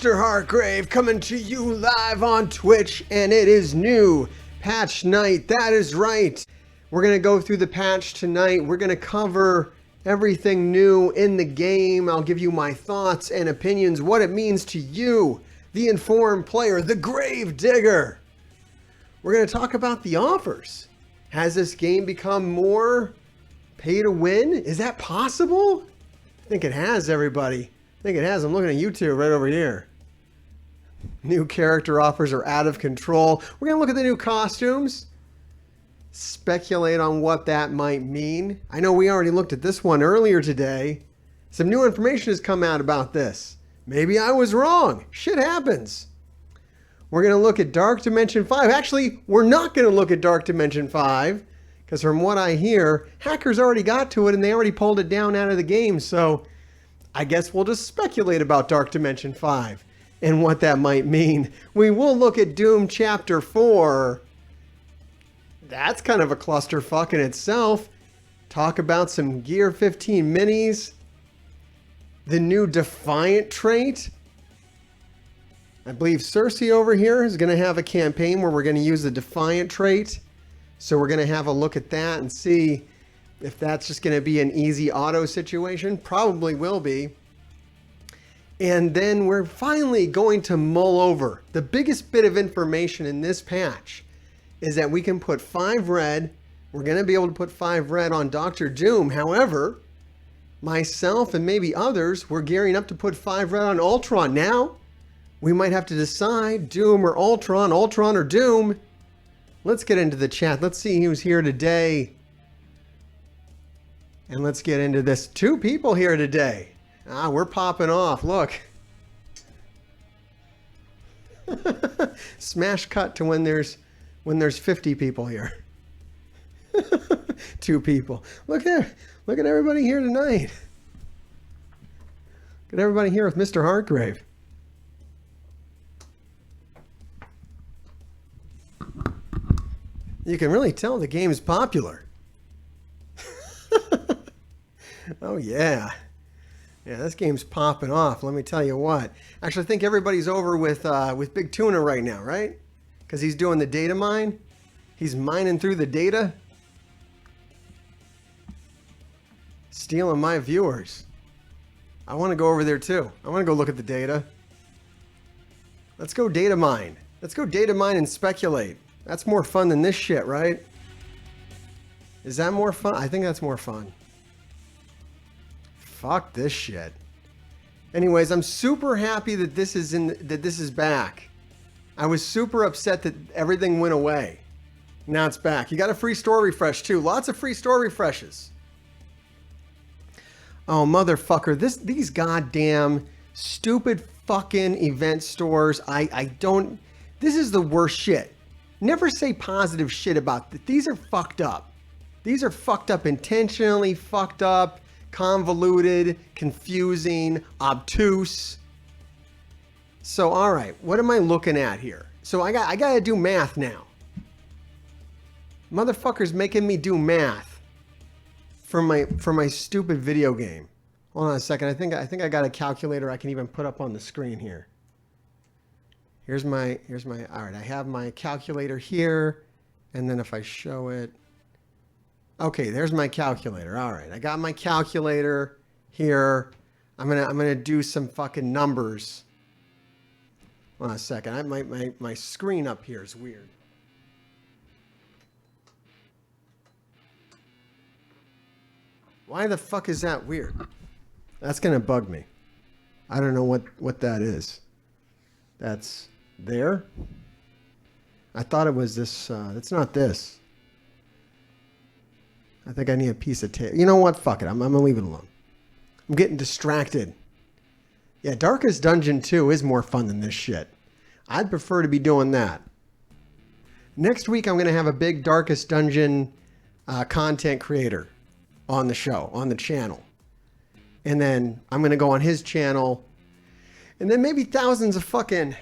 Mr. Hargrave coming to you live on Twitch, and it is new patch night. That is right. We're going to go through the patch tonight. We're going to cover everything new in the game. I'll give you my thoughts and opinions, what it means to you, the informed player, the grave digger. We're going to talk about the offers. Has this game become more pay to win? Is that possible? I think it has, everybody. I think it has. I'm looking at YouTube right over here. New character offers are out of control. We're going to look at the new costumes. Speculate on what that might mean. I know we already looked at this one earlier today. Some new information has come out about this. Maybe I was wrong. Shit happens. We're going to look at Dark Dimension 5. Actually, we're not going to look at Dark Dimension 5. Because from what I hear, hackers already got to it and they already pulled it down out of the game. So I guess we'll just speculate about Dark Dimension 5 and what that might mean. We will look at Doom Chapter 4. That's kind of a clusterfuck in itself. Talk about some Gear 15 minis. The new Defiant trait. I believe Cersei over here is going to have a campaign where we're going to use the Defiant trait. So we're going to have a look at that and see if that's just going to be an easy auto situation. Probably will be. And then we're finally going to mull over. The biggest bit of information in this patch is that we can put 5 red. We're going to be able to put 5 red on Dr. Doom. However, myself and maybe others, we're gearing up to put 5 red on ULTRON. Now, we might have to decide Doom or ULTRON, ULTRON or Doom. Let's get into the chat. Let's see who's here today. And let's get into this. 2 people here today. We're popping off. Look. Smash cut to when there's 50 people here. 2 people. Look at everybody here tonight. Look at everybody here with Mr. Hargrave. You can really tell the game is popular. Oh yeah. Yeah, this game's popping off. Let me tell you what. Actually, I think everybody's over with Big Tuna right now, right? Because he's doing the data mine. He's mining through the data. Stealing my viewers. I want to go over there too. I want to go look at the data. Let's go data mine. Let's go data mine and speculate. That's more fun than this shit, right? Is that more fun? I think that's more fun. Fuck this shit. Anyways, I'm super happy that this is back. I was super upset that everything went away. Now it's back. You got a free store refresh too. Lots of free store refreshes. Oh motherfucker, these goddamn stupid fucking event stores. This is the worst shit. Never say positive shit about this. These are fucked up. These are fucked up, intentionally fucked up, convoluted, confusing, obtuse. So, all right, what am I looking at here? So I got to do math now. Motherfucker's making me do math for my stupid video game. Hold on a second. I think I got a calculator I can even put up on the screen here. Here's my, all right, I have my calculator here, and then if I show it, okay, there's my calculator. All right, I got my calculator here. I'm gonna do some fucking numbers. Hold on a second, my screen up here is weird. Why the fuck is that weird? That's gonna bug me. I don't know what that is. That's there. I thought it was this. It's not this. I think I need a piece of tape. You know what? Fuck it. I'm gonna leave it alone. I'm getting distracted. Yeah, Darkest Dungeon 2 is more fun than this shit. I'd prefer to be doing that. Next week, I'm gonna have a big Darkest Dungeon content creator on the show, on the channel. And then I'm gonna go on his channel. And then maybe thousands of fucking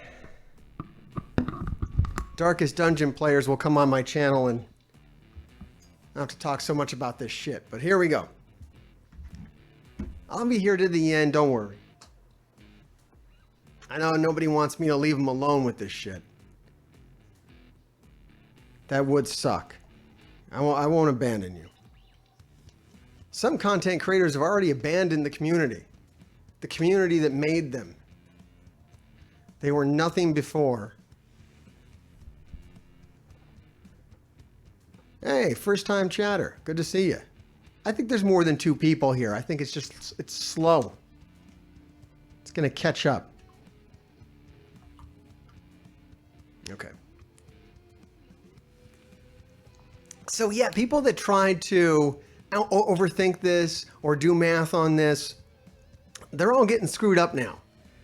Darkest Dungeon players will come on my channel and I don't have to talk so much about this shit. But here we go. I'll be here to the end, don't worry. I know nobody wants me to leave them alone with this shit. That would suck. I won't abandon you. Some content creators have already abandoned the community that made them. They were nothing before. Hey, first time chatter. Good to see you. I think there's more than 2 people here. I think it's slow. It's going to catch up. Okay. So yeah, people that tried to overthink this or do math on this, they're all getting screwed up now.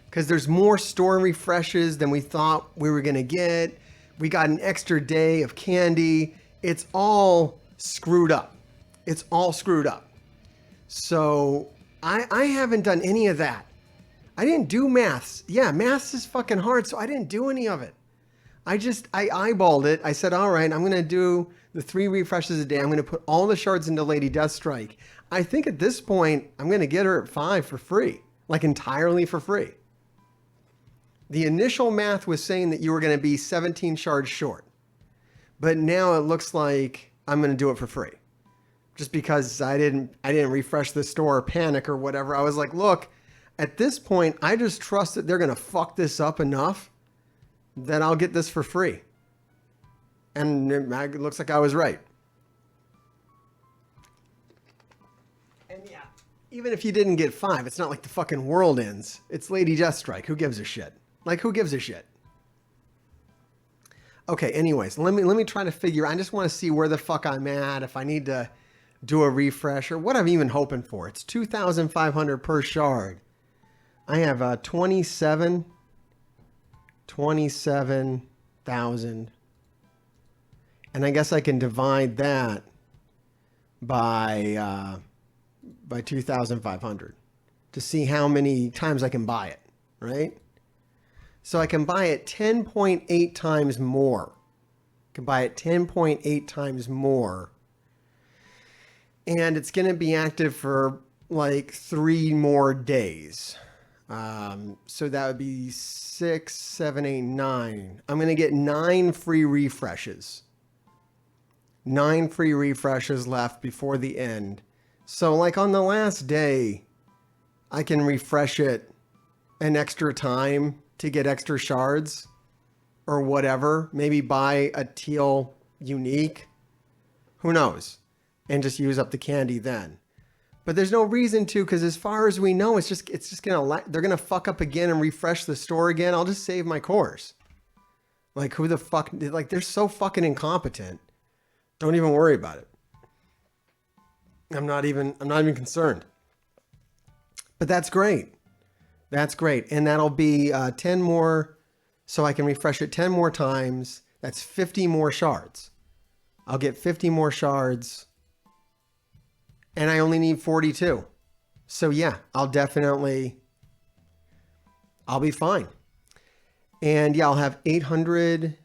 Because there's more store refreshes than we thought we were going to get. We got an extra day of candy. It's all screwed up. It's all screwed up. So I haven't done any of that. I didn't do maths. Yeah, maths is fucking hard, so I didn't do any of it. I eyeballed it. I said, all right, I'm going to do the 3 refreshes a day. I'm going to put all the shards into Lady Deathstrike. I think at this point, I'm going to get her at 5 for free. Like entirely for free. The initial math was saying that you were going to be 17 shards short. But now it looks like I'm going to do it for free. Just because I didn't refresh the store or panic or whatever. I was like, look, at this point, I just trust that they're going to fuck this up enough that I'll get this for free. And it looks like I was right. And yeah, even if you didn't get 5, it's not like the fucking world ends. It's Lady Deathstrike. Who gives a shit? Like, who gives a shit? Okay, anyways, let me try to figure. I just want to see where the fuck I'm at, if I need to do a refresh or what I'm even hoping for. It's 2,500 per shard. I have 27,000. And I guess I can divide that by 2,500 to see how many times I can buy it, right? So I can buy it 10.8 times more. I can buy it 10.8 times more. And it's going to be active for like 3 more days. So that would be 6, 7, 8, 9. I'm going to get 9 free refreshes. 9 free refreshes left before the end. So like on the last day, I can refresh it an extra time to get extra shards or whatever. Maybe buy a teal unique. Who knows? And just use up the candy then. But there's no reason to, because as far as we know, it's just gonna, they're gonna fuck up again and refresh the store again. I'll just save my course. Like, who the fuck, like, they're so fucking incompetent. Don't even worry about it. I'm not even concerned. But that's great. That's great. And that'll be 10 more, so I can refresh it 10 more times. That's 50 more shards. I'll get 50 more shards. And I only need 42. So yeah, I'll be fine. And yeah, I'll have 800,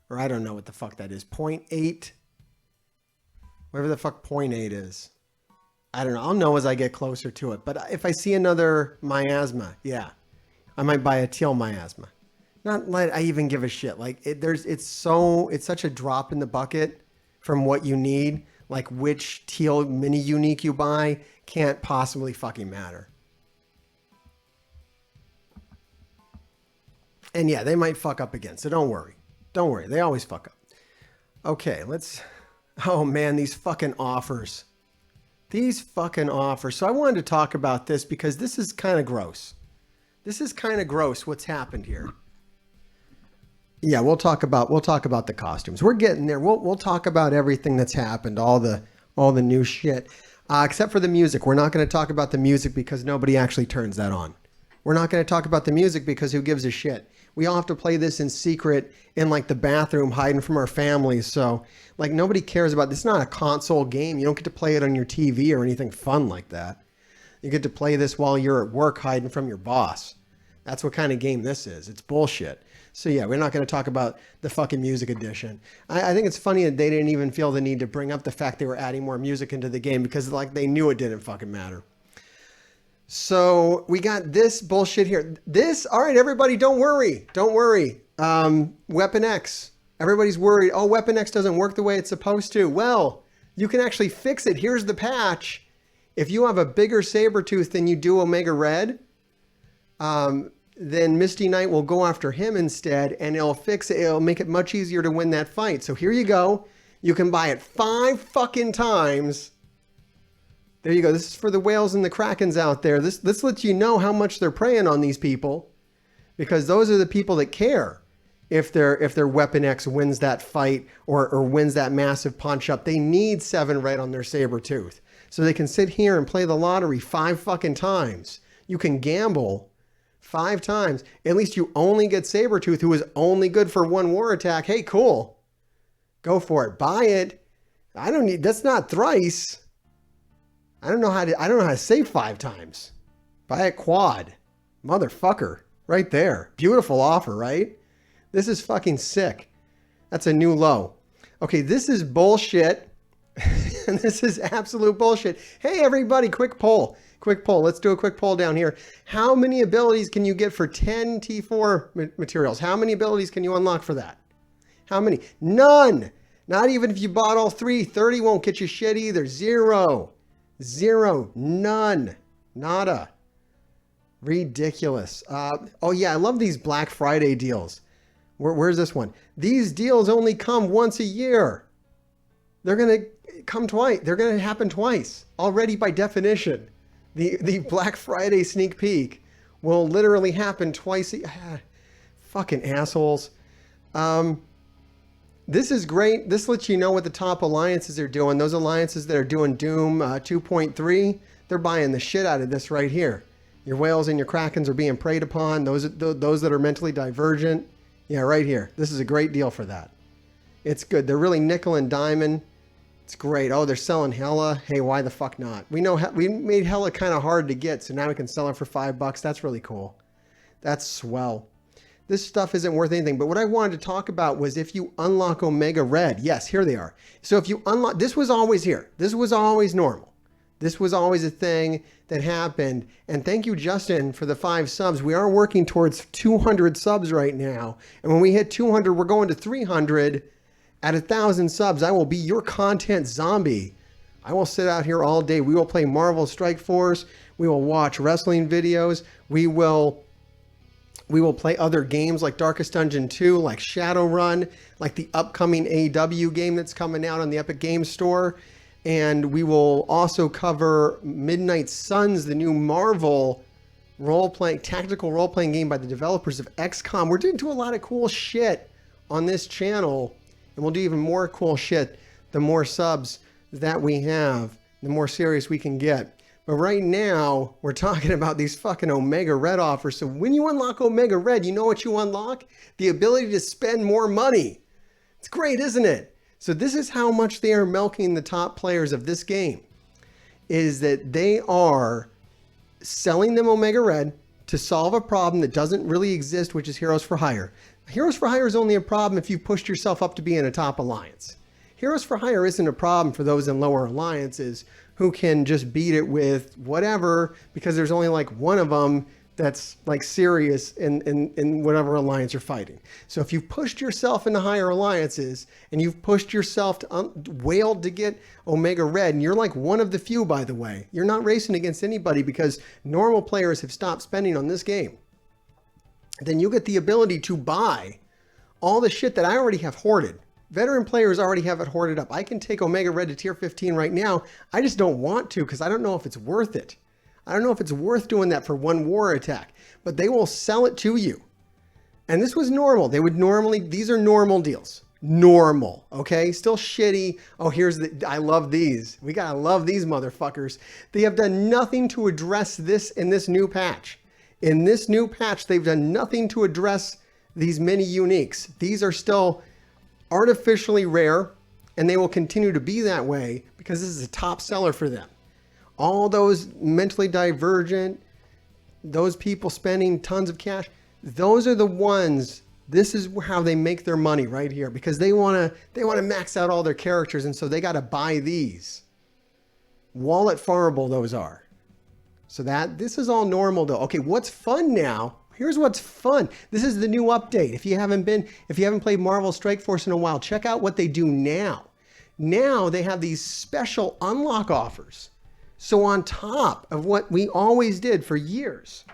or I don't know what the fuck that is, 0.8. Whatever the fuck 0.8 is. I don't know. I'll know as I get closer to it. But if I see another miasma, yeah, I might buy a teal miasma. Not like I even give a shit. Like it's such a drop in the bucket from what you need. Like which teal mini unique you buy can't possibly fucking matter. And yeah, they might fuck up again. So don't worry. Don't worry. They always fuck up. Okay, oh man, these fucking offers. These fucking offers. So I wanted to talk about this because this is kind of gross. This is kind of gross what's happened here. Yeah, we'll talk about the costumes. We're getting there. We'll talk about everything that's happened, all the new shit. Except for the music. We're not going to talk about the music because nobody actually turns that on. We're not going to talk about the music because who gives a shit? We all have to play this in secret in like the bathroom, hiding from our families. So like nobody cares about this. It's not a console game. You don't get to play it on your TV or anything fun like that. You get to play this while you're at work hiding from your boss. That's what kind of game this is. It's bullshit. So yeah, we're not going to talk about the fucking music edition. I think it's funny that they didn't even feel the need to bring up the fact they were adding more music into the game because like they knew it didn't fucking matter. So we got this bullshit here. All right, everybody, don't worry. Don't worry. Weapon X. Everybody's worried. Oh, Weapon X doesn't work the way it's supposed to. Well, you can actually fix it. Here's the patch. If you have a bigger Sabretooth than you do Omega Red, then Misty Knight will go after him instead, and it'll fix it. It'll make it much easier to win that fight. So here you go. You can buy it 5 fucking times. There you go. This is for the whales and the krakens out there. This lets you know how much they're preying on these people, because those are the people that care if their Weapon X wins that fight or wins that massive punch up. They need 7 red on their Sabretooth. So they can sit here and play the lottery 5 fucking times. You can gamble 5 times. At least you only get Sabretooth, who is only good for 1 war attack. Hey, cool. Go for it. Buy it. That's not thrice. I don't know how to save 5 times. Buy a quad. Motherfucker. Right there. Beautiful offer, right? This is fucking sick. That's a new low. Okay, this is bullshit. And this is absolute bullshit. Hey, everybody, quick poll. Quick poll. Let's do a quick poll down here. How many abilities can you get for 10 T4 materials? How many abilities can you unlock for that? How many? None. Not even if you bought all 3. 30 won't get you shit either. 0. 0. None. Nada. Ridiculous. Oh, yeah, I love these Black Friday deals. Where's this one? These deals only come once a year. They're going to come twice. They're going to happen twice. Already by definition. The Black Friday sneak peek will literally happen twice. Fucking assholes. This is great. This lets you know what the top alliances are doing. Those alliances that are doing Doom 2.3, they're buying the shit out of this right here. Your whales and your krakens are being preyed upon. Those that are mentally divergent. Yeah, right here. This is a great deal for that. It's good. They're really nickel and diamond. It's great. Oh, they're selling Hella. Hey, why the fuck not? We know we made Hella kind of hard to get, so now we can sell it for $5. That's really cool. That's swell. This stuff isn't worth anything, but what I wanted to talk about was if you unlock Omega Red. Yes, here they are. So if you unlock, this was always here. This was always normal. This was always a thing that happened. And thank you, Justin, for the 5 subs. We are working towards 200 subs right now. And when we hit 200, we're going to 300. At 1,000 subs, I will be your content zombie. I will sit out here all day. We will play Marvel Strike Force. We will watch wrestling videos. We will play other games like Darkest Dungeon 2, like Shadowrun, like the upcoming AEW game that's coming out on the Epic Games Store. And we will also cover Midnight Suns, the new Marvel tactical role-playing game by the developers of XCOM. We're doing a lot of cool shit on this channel. And we'll do even more cool shit the more subs that we have, the more serious we can get. But right now, we're talking about these fucking Omega Red offers. So when you unlock Omega Red, you know what you unlock? The ability to spend more money. It's great, isn't it? So this is how much they are milking the top players of this game, is that they are selling them Omega Red to solve a problem that doesn't really exist, which is Heroes for Hire. Heroes for Hire is only a problem if you pushed yourself up to be in a top alliance. Heroes for Hire isn't a problem for those in lower alliances who can just beat it with whatever, because there's only like one of them that's like serious in whatever alliance you're fighting. So if you've pushed yourself into higher alliances and you've pushed yourself to wailed to get Omega Red, and you're like one of the few, by the way, you're not racing against anybody because normal players have stopped spending on this game, then you get the ability to buy all the shit that I already have hoarded. Veteran players already have it hoarded up. I can take Omega Red to tier 15 right now. I just don't want to because I don't know if it's worth it. I don't know if it's worth doing that for one war attack, but they will sell it to you. And this was normal. They would normally, these are normal deals. Normal, okay? Still shitty. Oh, I love these. We gotta love these motherfuckers. They have done nothing to address this in this new patch. In this new patch, they've done nothing to address these mini uniques. These are still artificially rare, and they will continue to be that way because this is a top seller for them. All those mentally divergent, those people spending tons of cash, those are the ones, this is how they make their money right here, because they want to max out all their characters, and so they got to buy these. Wallet farmable those are. So this is all normal though. Okay, what's fun now? Here's what's fun. This is the new update. If you haven't played Marvel Strike Force in a while, check out what they do now. Now they have these special unlock offers. So on top of what we always did for years.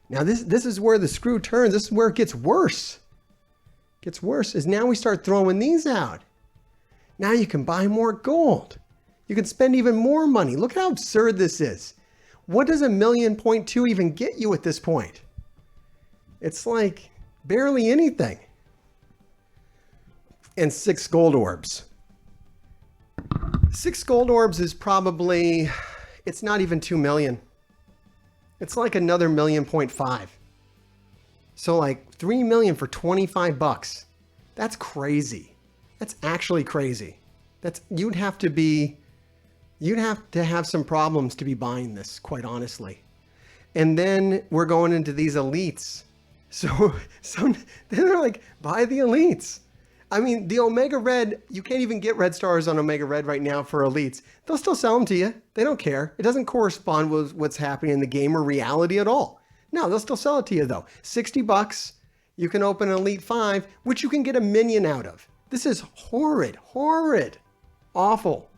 Now this is where the screw turns. This is where it gets worse. Gets worse is now we start throwing these out. Now you can buy more gold. You can spend even more money. Look how absurd this is. What does 1.2 million even get you at this point? It's like barely anything. And 6 gold orbs. 6 gold orbs is probably, it's not even 2 million. It's like another 1.5 million. So like 3 million for 25 bucks. That's crazy. That's actually crazy. You'd have to have some problems to be buying this, quite honestly. And then we're going into these elites. So then they're like, buy the elites. I mean, the Omega Red, you can't even get red stars on Omega Red right now for elites. They'll still sell them to you. They don't care. It doesn't correspond with what's happening in the game or reality at all. No, they'll still sell it to you though. 60 bucks, you can open an Elite 5, which you can get a minion out of. This is horrid, horrid, awful.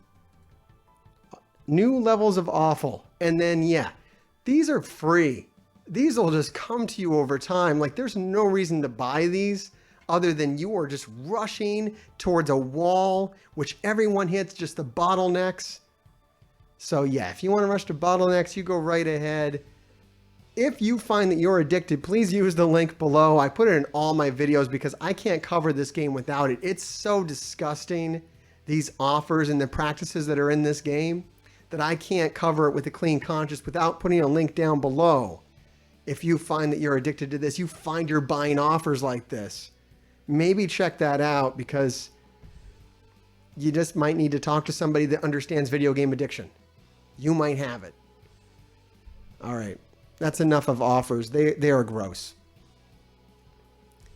New levels of awful. And then, yeah, these are free. These will just come to you over time. Like there's no reason to buy these other than you are just rushing towards a wall, which everyone hits, just the bottlenecks. So yeah, if you want to rush to bottlenecks, you go right ahead. If you find that you're addicted, please use the link below. I put it in all my videos because I can't cover this game without it. It's so disgusting, these offers and the practices that are in this game, that I can't cover it with a clean conscience without putting a link down below. If you find that you're addicted to this, you find you're buying offers like this, maybe check that out because you just might need to talk to somebody that understands video game addiction. You might have it. All right. That's enough of offers. They are gross.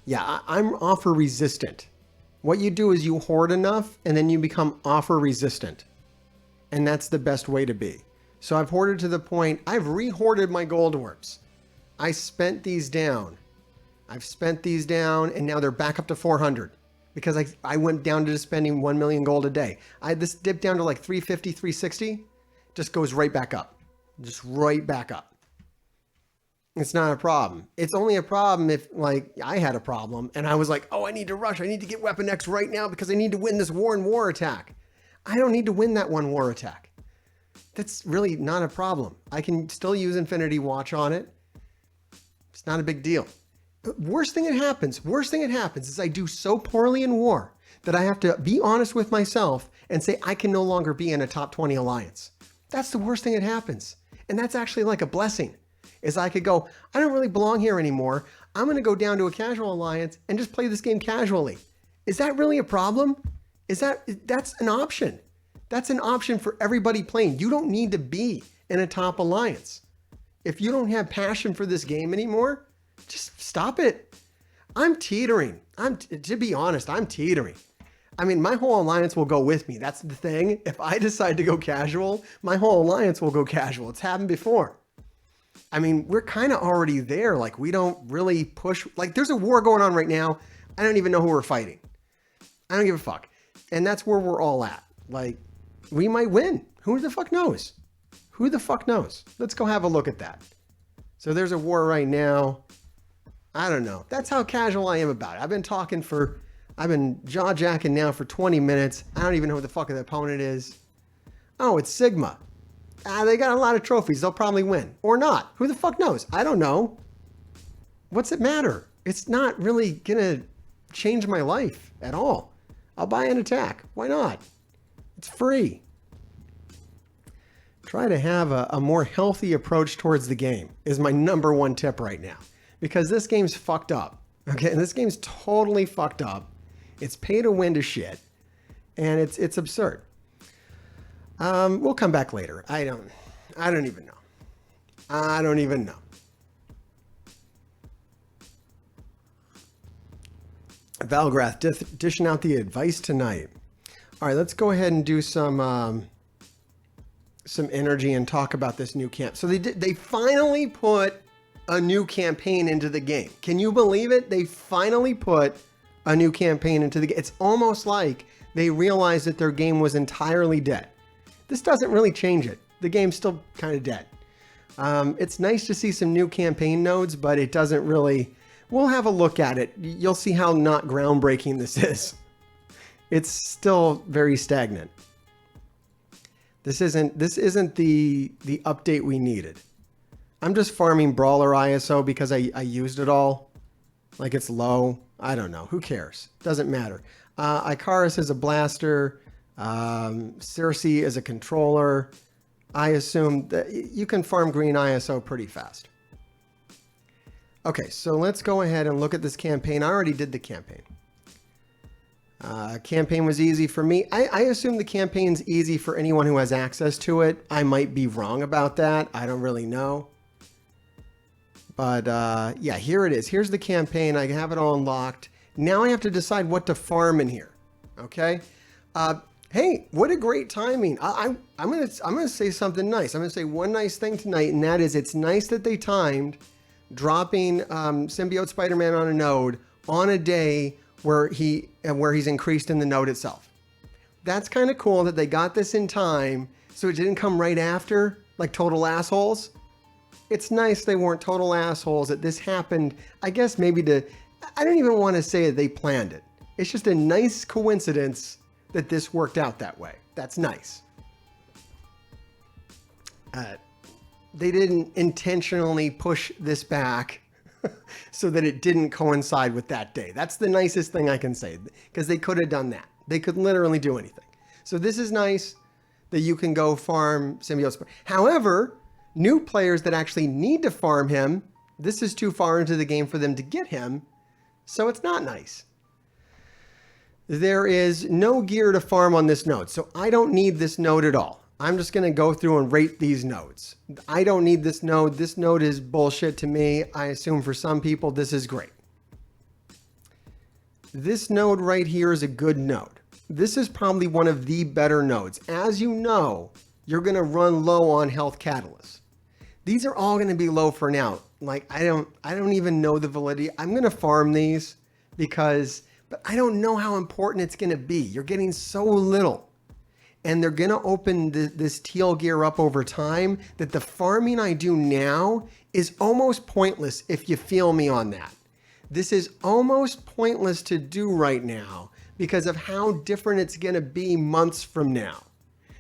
Yeah, I'm offer resistant. What you do is you hoard enough and then you become offer resistant. And that's the best way to be. So I've hoarded to the point, I've re-hoarded my gold orbs. I spent these down. I've spent these down and now they're back up to 400 because I went down to just spending 1 million gold a day. This dipped down to like 350, 360, just goes right back up. Just right back up. It's not a problem. It's only a problem if like I had a problem and I was like, oh, I need to rush. I need to get Weapon X right now because I need to win this war and war attack. I don't need to win that one war attack. That's really not a problem. I can still use Infinity Watch on it. It's not a big deal. Worst thing that happens is I do so poorly in war that I have to be honest with myself and say I can no longer be in a top 20 alliance. That's the worst thing that happens. And that's actually like a blessing. Is I could go, I don't really belong here anymore. I'm going to go down to a casual alliance and just play this game casually. Is that really a problem? That's an option. That's an option for everybody playing. You don't need to be in a top alliance. If you don't have passion for this game anymore, just stop it. I'm teetering. To be honest, I'm teetering. I mean, my whole alliance will go with me. That's the thing. If I decide to go casual, my whole alliance will go casual. It's happened before. I mean, we're kind of already there. Like, we don't really push. Like, there's a war going on right now. I don't even know who we're fighting. I don't give a fuck. And that's where we're all at. Like, we might win. Who the fuck knows? Who the fuck knows? Let's go have a look at that. So there's a war right now. I don't know. That's how casual I am about it. I've been jaw-jacking now for 20 minutes. I don't even know who the fuck the opponent is. Oh, it's Sigma. They got a lot of trophies. They'll probably win. Or not. Who the fuck knows? I don't know. What's it matter? It's not really gonna change my life at all. I'll buy an attack. Why not? It's free. Try to have a more healthy approach towards the game is my number one tip right now. Because this game's fucked up. Okay, and this game's totally fucked up. It's pay to win to shit. And it's absurd. We'll come back later. I don't even know. I don't even know. Valgrath dishing out the advice tonight. All right, let's go ahead and do some some energy and talk about this new camp. So they finally put a new campaign into the game. Can you believe it? They finally put a new campaign into the game. It's almost like they realized that their game was entirely dead. This doesn't really change it. The game's still kind of dead. It's nice to see some new campaign nodes, but it doesn't really... We'll have a look at it. You'll see how not groundbreaking this is. It's still very stagnant. This isn't the update we needed. I'm just farming Brawler ISO because I used it all. Like it's low. I don't know. Who cares? Doesn't matter. Icarus is a blaster. Circe is a controller. I assume that you can farm green ISO pretty fast. Okay, so let's go ahead and look at this campaign. I already did the campaign. Campaign was easy for me. I assume the campaign's easy for anyone who has access to it. I might be wrong about that. I don't really know. But yeah, here it is. Here's the campaign. I have it all unlocked. Now I have to decide what to farm in here. Okay. Hey, what a great timing. I'm gonna say something nice. I'm gonna say one nice thing tonight, and that is it's nice that they timed dropping Symbiote Spider-Man on a node on a day where he's increased in the node itself. That's kind of cool that they got this in time, so it didn't come right after, like total assholes. It's nice they weren't total assholes, that this happened, I guess maybe I don't even want to say that they planned it. It's just a nice coincidence that this worked out that way. That's nice. They didn't intentionally push this back so that it didn't coincide with that day. That's the nicest thing I can say, because they could have done that. They could literally do anything. So this is nice that you can go farm Symbiote. However, new players that actually need to farm him, this is too far into the game for them to get him, so it's not nice. There is no gear to farm on this node, so I don't need this node at all. I'm just going to go through and rate these nodes. I don't need this node. This node is bullshit to me. I assume for some people this is great. This node right here is a good node. This is probably one of the better nodes. As you know, you're going to run low on health catalysts. These are all going to be low for now. Like I don't even know the validity. I'm going to farm these but I don't know how important it's going to be. You're getting so little. And they're going to open this teal gear up over time that the farming I do now is almost pointless if you feel me on that. This is almost pointless to do right now because of how different it's going to be months from now.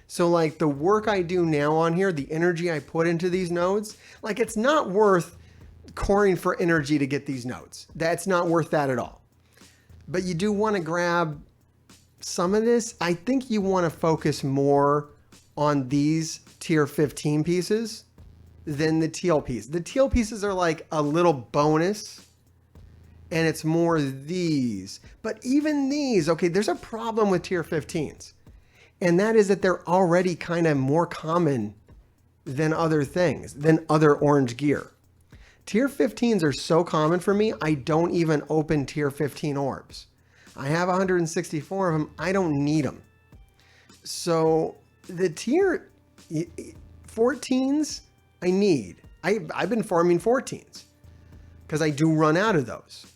So like the work I do now on here, the energy I put into these nodes, like it's not worth coring for energy to get these nodes. That's not worth that at all. But you do want to grab some of this. I think you want to focus more on these tier 15 pieces than the teal piece. The teal pieces are like a little bonus and it's more these. But even these, okay, there's a problem with tier 15s. And that is that they're already kind of more common than other things, than other orange gear. Tier 15s are so common for me, I don't even open tier 15 orbs. I have 164 of them. I don't need them. So the tier 14s I need. I've been farming 14s because I do run out of those.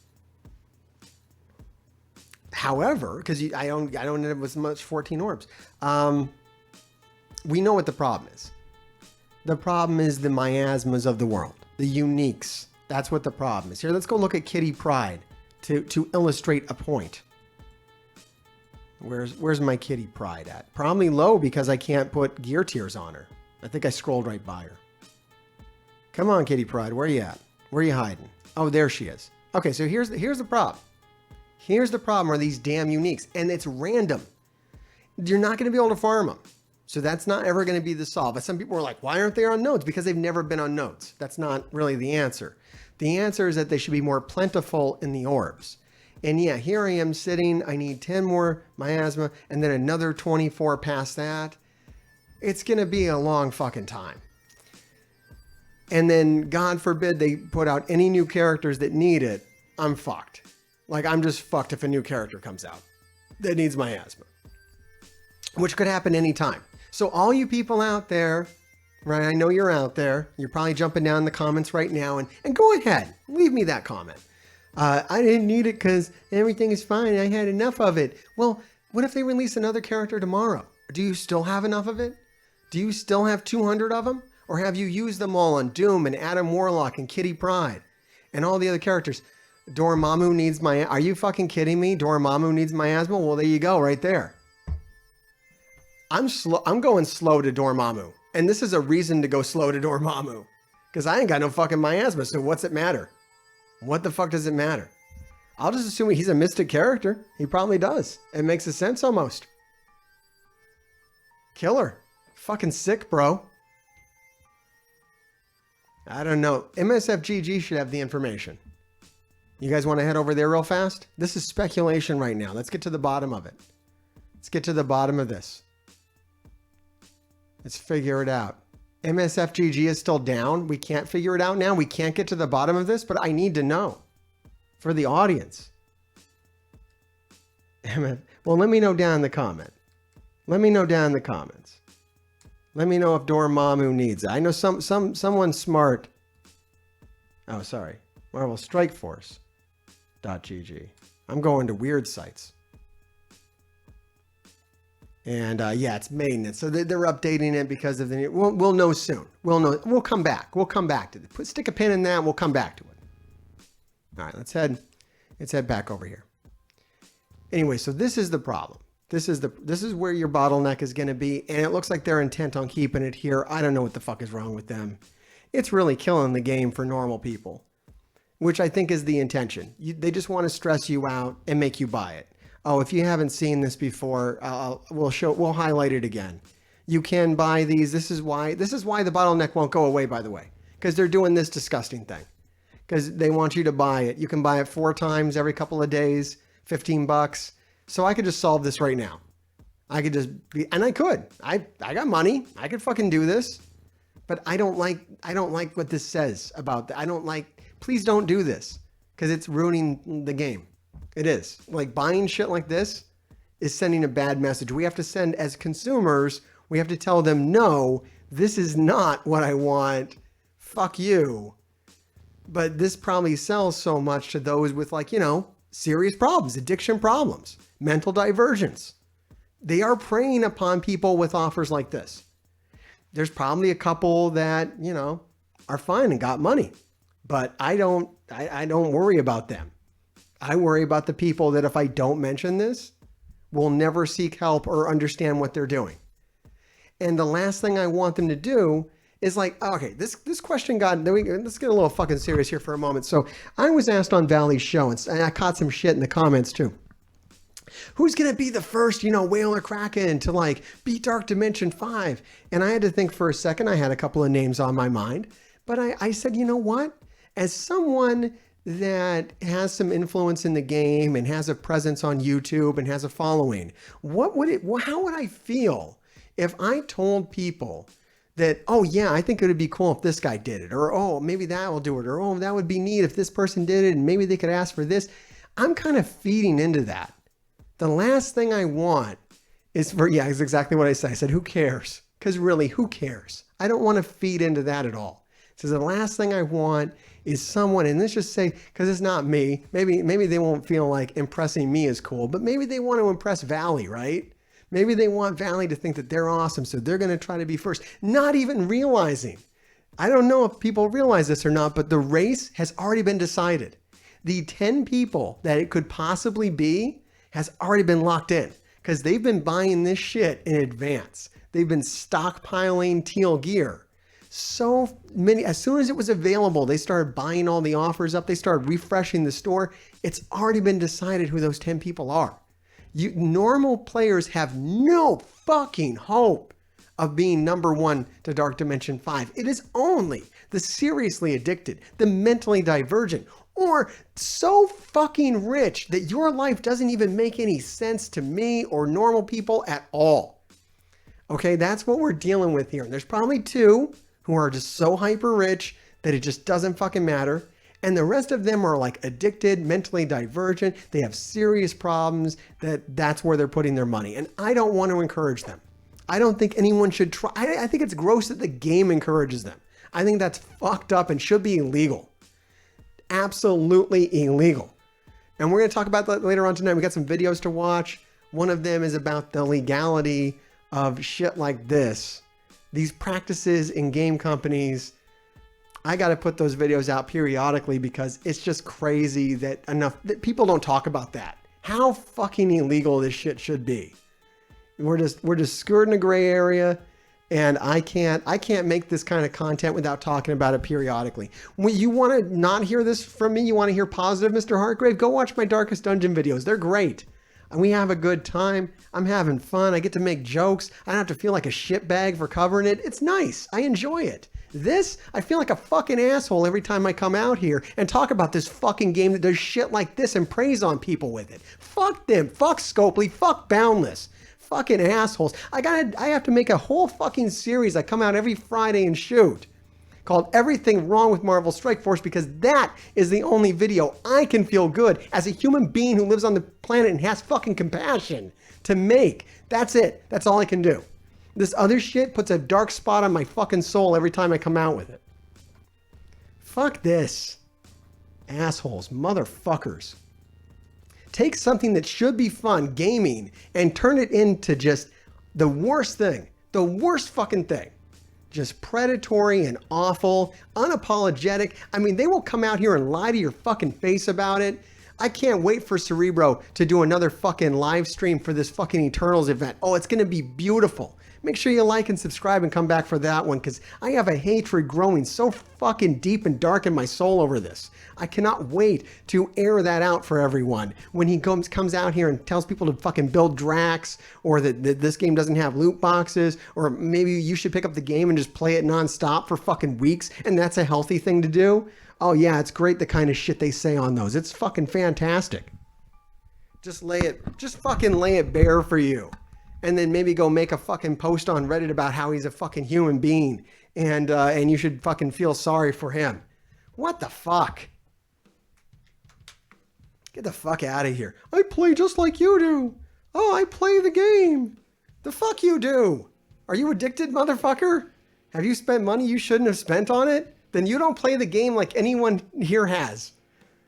However, because I don't have as much 14 orbs. We know what the problem is. The problem is the miasmas of the world, the uniques. That's what the problem is. Here, let's go look at Kitty Pryde to illustrate a point. Where's my Kitty Pryde at? Probably low because I can't put gear tiers on her. I think I scrolled right by her. Come on, Kitty Pryde, where are you at? Where are you hiding? Oh, there she is. Okay, so here's the problem. Here's the problem are these damn uniques, and it's random. You're not going to be able to farm them. So that's not ever going to be the solve. But some people are like, why aren't they on nodes? Because they've never been on nodes. That's not really the answer. The answer is that they should be more plentiful in the orbs. And yeah, here I am sitting. I need 10 more miasma and then another 24 past that. It's going to be a long fucking time. And then God forbid they put out any new characters that need it. I'm fucked. Like I'm just fucked if a new character comes out that needs miasma, which could happen anytime. So all you people out there, right? I know you're out there. You're probably jumping down in the comments right now, and go ahead. Leave me that comment. I didn't need it because everything is fine. I had enough of it. Well, what if they release another character tomorrow? Do you still have enough of it? Do you still have 200 of them? Or have you used them all on Doom and Adam Warlock and Kitty Pryde and all the other characters? Dormammu needs my... Are you fucking kidding me? Dormammu needs miasma? Well, there you go, right there. I'm going slow to Dormammu. And this is a reason to go slow to Dormammu. Because I ain't got no fucking miasma, so what's it matter? What the fuck does it matter? I'll just assume he's a mystic character. He probably does. It makes a sense almost. Killer. Fucking sick, bro. I don't know. MSFGG should have the information. You guys want to head over there real fast? This is speculation right now. Let's get to the bottom of it. Let's get to the bottom of this. Let's figure it out. MSFGG is still down. We can't figure it out now. We can't get to the bottom of this, but I need to know for the audience. Well, let me know down in the comment. Let me know down in the comments. Let me know if Dormammu needs it. I know someone smart. Oh, sorry. Marvel Strike Force.gg. I'm going to weird sites. And yeah, it's maintenance. So they're updating it because of the... We'll know soon. We'll know. We'll come back. We'll come back to it. Stick a pin in that. We'll come back to it. All right, let's head back over here. Anyway, so this is the problem. This is where your bottleneck is going to be, and it looks like they're intent on keeping it here. I don't know what the fuck is wrong with them. It's really killing the game for normal people, which I think is the intention. They just want to stress you out and make you buy it. Oh, if you haven't seen this before, we'll highlight it again. You can buy these. This is why the bottleneck won't go away, by the way, because they're doing this disgusting thing. Because they want you to buy it. You can buy it 4 times every couple of days, $15. So I could just solve this right now. I could just be, and I could. I got money. I could fucking do this. But I don't like what this says about that. Please don't do this because it's ruining the game. It is. Like buying shit like this is sending a bad message. We have to send, as consumers, we have to tell them, no, this is not what I want. Fuck you. But this probably sells so much to those with serious problems, addiction problems, mental diversions. They are preying upon people with offers like this. There's probably a couple that, are fine and got money, but I don't worry about them. I worry about the people that if I don't mention this, will never seek help or understand what they're doing. And the last thing I want them to do is okay, this question let's get a little fucking serious here for a moment. So I was asked on Valley's show, and I caught some shit in the comments too. Who's going to be the first, whale or kraken to beat Dark Dimension 5? And I had to think for a second. I had a couple of names on my mind, but I said, you know what? As someone that has some influence in the game and has a presence on YouTube and has a following, how would I feel if I told people that, oh yeah, I think it would be cool if this guy did it, or oh, maybe that will do it, or oh, that would be neat if this person did it, and maybe they could ask for this. I'm kind of feeding into that. The last thing I want is it's exactly what I said. I said, who cares? Because really, who cares? I don't want to feed into that at all. So the last thing I want is someone, and let's just say, because it's not me, maybe they won't feel like impressing me is cool, but maybe they want to impress Valley, right? Maybe they want Valley to think that they're awesome, so they're going to try to be first, not even realizing. I don't know if people realize this or not, but the race has already been decided. The 10 people that it could possibly be has already been locked in because they've been buying this shit in advance. They've been stockpiling teal gear. So many, as soon as it was available, they started buying all the offers up. They started refreshing the store. It's already been decided who those 10 people are. Normal players have no fucking hope of being number 1 to Dark Dimension 5. It is only the seriously addicted, the mentally divergent, or so fucking rich that your life doesn't even make any sense to me or normal people at all. Okay, that's what we're dealing with here. And there's probably 2 who are just so hyper rich that it just doesn't fucking matter. And the rest of them are addicted, mentally divergent. They have serious problems that's where they're putting their money. And I don't want to encourage them. I don't think anyone should try. I think it's gross that the game encourages them. I think that's fucked up and should be illegal. Absolutely illegal. And we're going to talk about that later on tonight. We got some videos to watch. One of them is about the legality of shit like this. These practices in game companies. I got to put those videos out periodically because it's just crazy that people don't talk about that. How fucking illegal this shit should be. We're just skirting a gray area, and I can't make this kind of content without talking about it periodically. When you want to not hear this from me, you want to hear positive, Mr. Hartgrave, go watch my Darkest Dungeon videos. They're great. And we have a good time. I'm having fun. I get to make jokes. I don't have to feel like a shitbag for covering it. It's nice. I enjoy it. This, I feel like a fucking asshole every time I come out here and talk about this fucking game that does shit like this and preys on people with it. Fuck them. Fuck Scopely. Fuck Boundless. Fucking assholes. I have to make a whole fucking series. I come out every Friday and shoot called Everything Wrong with Marvel Strike Force, because that is the only video I can feel good as a human being who lives on the planet and has fucking compassion to make. That's it. That's all I can do. This other shit puts a dark spot on my fucking soul every time I come out with it. Fuck this. Assholes. Motherfuckers. Take something that should be fun, gaming, and turn it into just the worst thing. The worst fucking thing. Just predatory and awful, unapologetic. I mean, they will come out here and lie to your fucking face about it. I can't wait for Cerebro to do another fucking live stream for this fucking Eternals event. Oh, it's going to be beautiful. Make sure you like and subscribe and come back for that one, because I have a hatred growing so fucking deep and dark in my soul over this. I cannot wait to air that out for everyone when he comes out here and tells people to fucking build Drax, or that this game doesn't have loot boxes, or maybe you should pick up the game and just play it nonstop for fucking weeks, and that's a healthy thing to do. Oh yeah, it's great the kind of shit they say on those. It's fucking fantastic. Just fucking lay it bare for you. And then maybe go make a fucking post on Reddit about how he's a fucking human being, and you should fucking feel sorry for him. What the fuck? Get the fuck out of here. I play just like you do. Oh, I play the game. The fuck you do? Are you addicted, motherfucker? Have you spent money you shouldn't have spent on it? Then you don't play the game like anyone here has.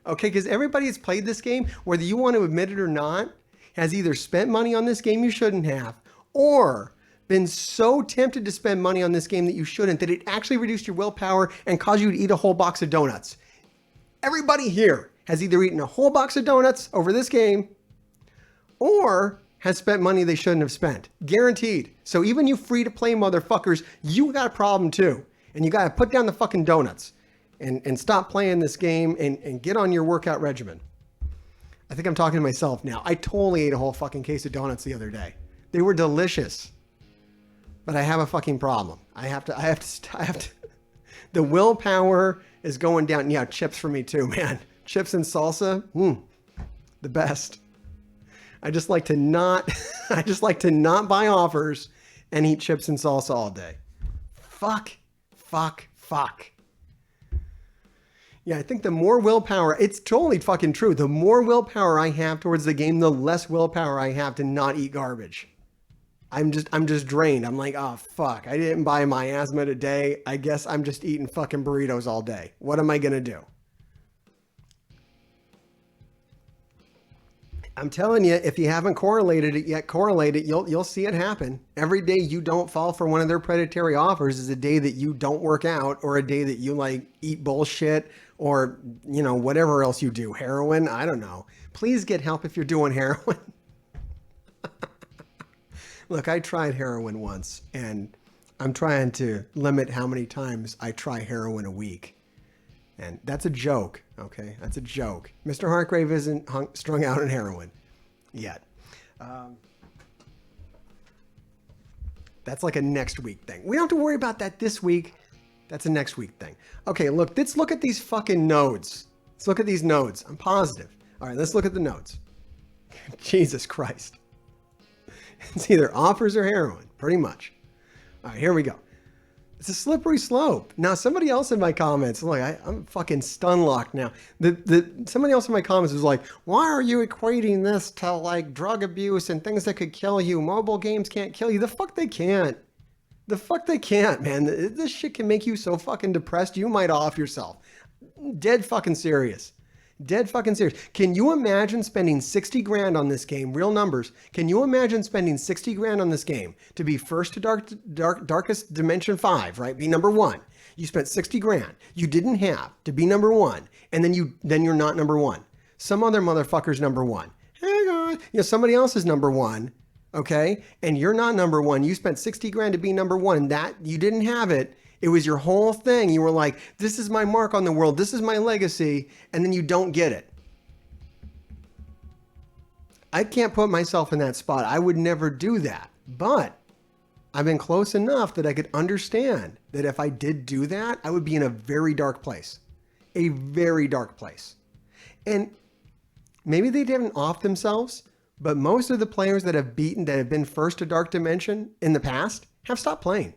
Okay, because everybody that's played this game, whether you want to admit it or not, has either spent money on this game you shouldn't have, or been so tempted to spend money on this game that you shouldn't, that it actually reduced your willpower and caused you to eat a whole box of donuts. Everybody here has either eaten a whole box of donuts over this game, or has spent money they shouldn't have spent. Guaranteed. So even you free-to-play motherfuckers, you got a problem too. And you got to put down the fucking donuts and stop playing this game and get on your workout regimen. I think I'm talking to myself now. I totally ate a whole fucking case of donuts the other day. They were delicious. But I have a fucking problem. I have to. The willpower is going down. Yeah, chips for me too, man. Chips and salsa. The best. I just like to not buy offers and eat chips and salsa all day. Fuck. Yeah, I think the more willpower, it's totally fucking true. The more willpower I have towards the game, the less willpower I have to not eat garbage. I'm just drained. I'm like, oh fuck, I didn't buy my asthma today. I guess I'm just eating fucking burritos all day. What am I gonna do? I'm telling you, if you haven't correlated it yet, correlate it. You'll see it happen. Every day you don't fall for one of their predatory offers is a day that you don't work out, or a day that you like eat bullshit, or whatever else you do. Heroin, I don't know. Please get help if you're doing heroin. Look, I tried heroin once, and I'm trying to limit how many times I try heroin a week. And that's a joke, okay? That's a joke. Mr. Hartgrave isn't strung out on heroin yet. That's like a next week thing. We don't have to worry about that this week. That's a next week thing. Okay, look, let's look at these fucking nodes. Let's look at these nodes. I'm positive. All right, let's look at the nodes. Jesus Christ. It's either offers or heroin, pretty much. All right, here we go. It's a slippery slope. Now, somebody else in my comments, like I'm fucking stun locked now. Somebody else in my comments was like, why are you equating this to like drug abuse and things that could kill you? Mobile games can't kill you. The fuck they can't. The fuck they can't, man. This shit can make you so fucking depressed you might off yourself. Dead fucking serious. Dead fucking serious. Can you imagine spending 60 grand on this game? Real numbers. Can you imagine spending 60 grand on this game to be first to Darkest Dimension 5, right? Be number one. You spent 60 grand. You didn't have to be number one. And then you're not number one. Some other motherfucker's number one. Hang on. Somebody else is number one. Okay. And you're not number one. You spent 60 grand to be number one. And that you didn't have it. It was your whole thing. You were like, this is my mark on the world. This is my legacy. And then you don't get it. I can't put myself in that spot. I would never do that. But I've been close enough that I could understand that if I did do that, I would be in a very dark place. A very dark place. And maybe they didn't off themselves, but most of the players that have been first to Dark Dimension in the past have stopped playing.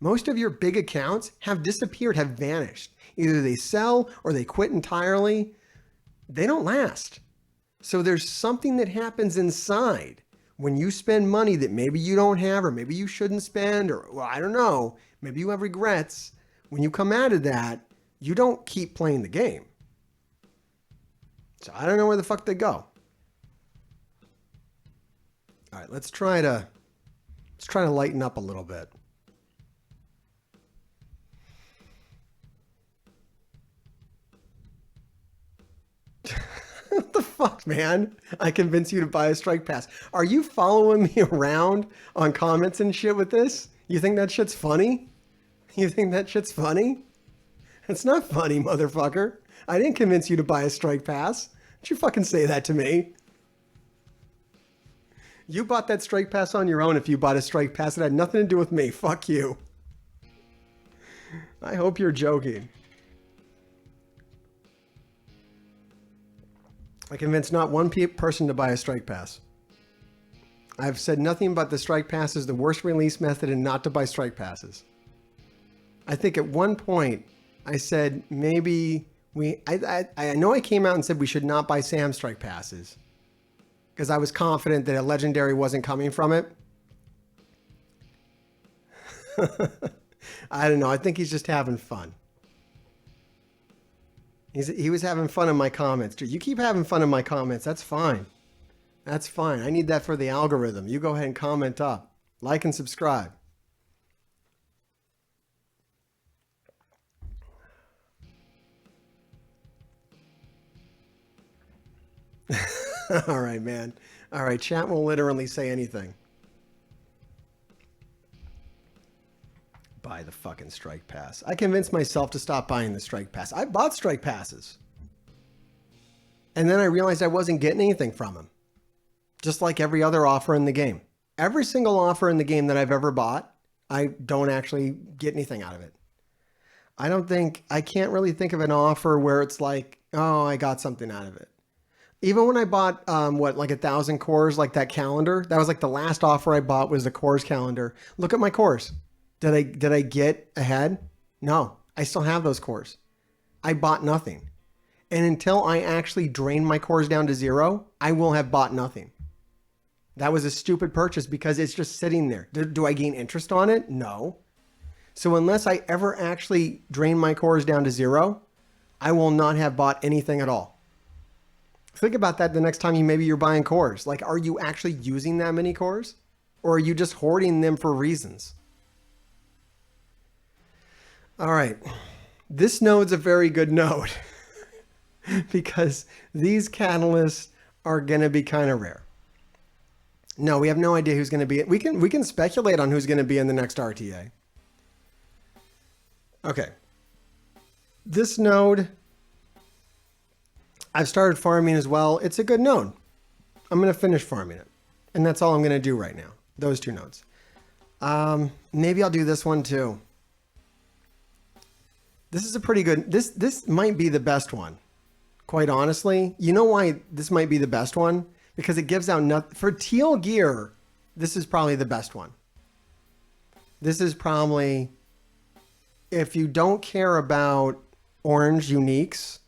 Most of your big accounts have disappeared, have vanished. Either they sell or they quit entirely. They don't last. So there's something that happens inside when you spend money that maybe you don't have, or maybe you shouldn't spend, or well, I don't know, maybe you have regrets. When you come out of that, you don't keep playing the game. So I don't know where the fuck they go. All right, let's try to lighten up a little bit. What the fuck, man? I convinced you to buy a strike pass. Are you following me around on comments and shit with this? You think that shit's funny? You think that shit's funny? It's not funny, motherfucker. I didn't convince you to buy a strike pass. Don't you fucking say that to me. You bought that strike pass on your own if you bought a strike pass. It had nothing to do with me. Fuck you. I hope you're joking. I convinced not one person to buy a strike pass. I've said nothing but the strike pass is the worst release method and not to buy strike passes. I think at one point I said maybe I know I came out and said we should not buy Sam strike passes because I was confident that a legendary wasn't coming from it. I don't know. I think he's just having fun. He was having fun in my comments. Dude, you keep having fun in my comments. That's fine. That's fine. I need that for the algorithm. You go ahead and comment up. Like and subscribe. All right, man. All right, chat will literally say anything. Buy the fucking strike pass. I convinced myself to stop buying the strike pass. I bought strike passes. And then I realized I wasn't getting anything from them. Just like every other offer in the game. Every single offer in the game that I've ever bought, I don't actually get anything out of it. I can't really think of an offer where it's like, oh, I got something out of it. Even when I bought, like 1,000 cores, like that calendar, that was like the last offer I bought was the cores calendar. Look at my cores. Did I get ahead? No, I still have those cores. I bought nothing. And until I actually drain my cores down to 0, I will have bought nothing. That was a stupid purchase because it's just sitting there. Do I gain interest on it? No. So unless I ever actually drain my cores down to 0, I will not have bought anything at all. Think about that the next time you're buying cores. Like, are you actually using that many cores? Or are you just hoarding them for reasons? All right. This node's a very good node because these catalysts are going to be kind of rare. No, we have no idea who's going to be. We can speculate on who's going to be in the next RTA. Okay. This node, I've started farming as well. It's a good node. I'm going to finish farming it. And that's all I'm going to do right now. Those two nodes. Maybe I'll do this one too. This is a pretty good, this might be the best one. Quite honestly, you know why this might be the best one? Because it gives out nothing. For teal gear, this is probably the best one. This is probably if you don't care about orange uniques,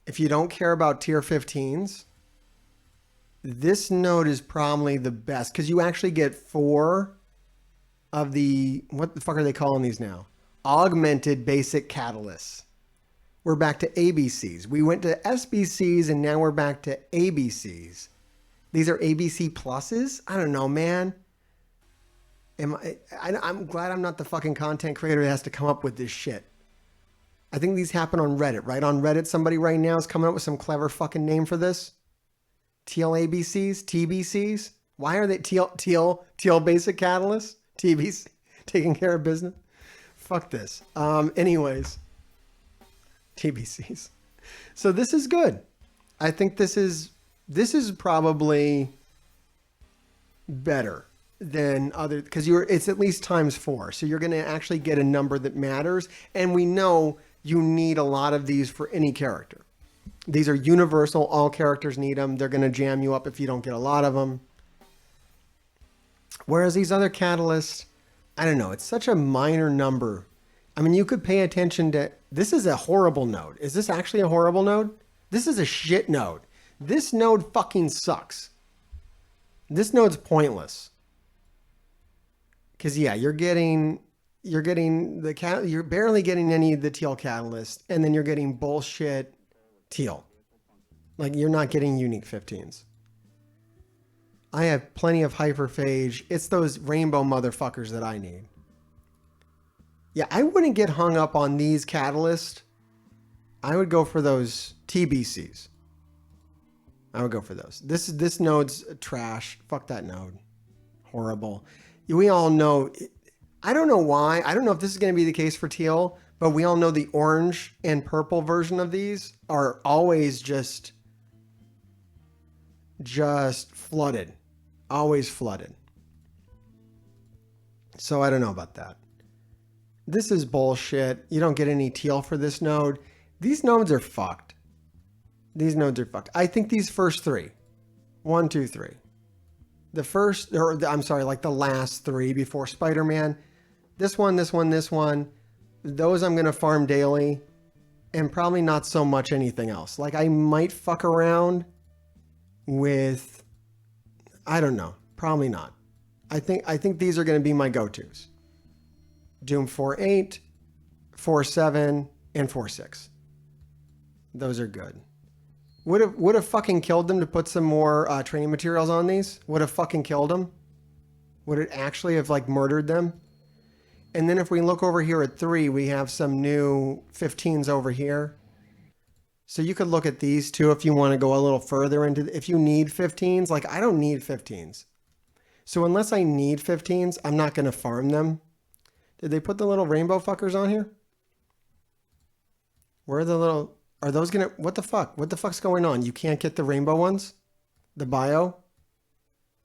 if you don't care about tier 15s, this node is probably the best because you actually get 4 of the, what the fuck are they calling these now? Augmented basic catalysts. We're back to ABCs. We went to SBCs and now we're back to ABCs. These are ABC pluses? I don't know, man. I'm glad I'm not the fucking content creator that has to come up with this shit. I think these happen on Reddit, right? On Reddit, somebody right now is coming up with some clever fucking name for this. Teal ABCs, TBCs. Why are they teal basic catalysts? TBC, taking care of business. Fuck this. Anyways, TBCs. So this is good. I think this is probably better than other, because it's at least ×4. So you're going to actually get a number that matters. And we know you need a lot of these for any character. These are universal. All characters need them. They're going to jam you up if you don't get a lot of them. Whereas these other catalysts, I don't know. It's such a minor number. I mean, you could pay attention to, this is a horrible node. Is this actually a horrible node? This is a shit node. This node fucking sucks. This node's pointless. Because yeah, you're barely getting any of the teal catalyst, and then you're getting bullshit teal. Like, you're not getting unique 15s. I have plenty of hyperphage. It's those rainbow motherfuckers that I need. Yeah, I wouldn't get hung up on these catalysts. I would go for those TBCs. I would go for those. This node's trash. Fuck that node. Horrible. We all know, I don't know why. I don't know if this is going to be the case for teal, but we all know the orange and purple version of these are always just flooded. Always flooded. So I don't know about that. This is bullshit. You don't get any teal for this node. These nodes are fucked. These nodes are fucked. I think these first 3. 1, 2, 3. The first, or I'm sorry, like the last 3 before Spider-Man. This one, this one, this one. Those I'm going to farm daily. And probably not so much anything else. Like, I might fuck around with, I don't know. Probably not. I think these are going to be my go-tos. Doom 4.8, 4.7, and 4.6. Those are good. Would have fucking killed them to put some more training materials on these. Would have fucking killed them. Would it actually have like murdered them? And then if we look over here at 3, we have some new 15s over here. So you could look at these too if you want to go a little further into, if you need 15s. Like, I don't need 15s. So unless I need 15s, I'm not going to farm them. Did they put the little rainbow fuckers on here? Where are the little, are those going to, what the fuck? What the fuck's going on? You can't get the rainbow ones? The bio?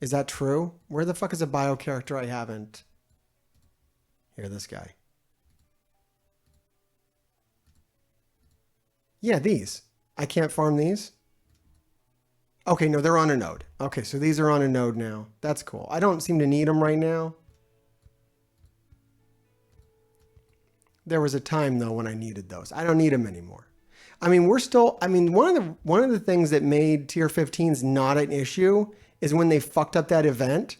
Is that true? Where the fuck is a bio character I haven't? Here, this guy. Yeah, these. I can't farm these. Okay, no, they're on a node. Okay, so these are on a node now. That's cool. I don't seem to need them right now. There was a time though when I needed those. I don't need them anymore. I mean, we're still, I mean, one of the things that made tier 15s not an issue is when they fucked up that event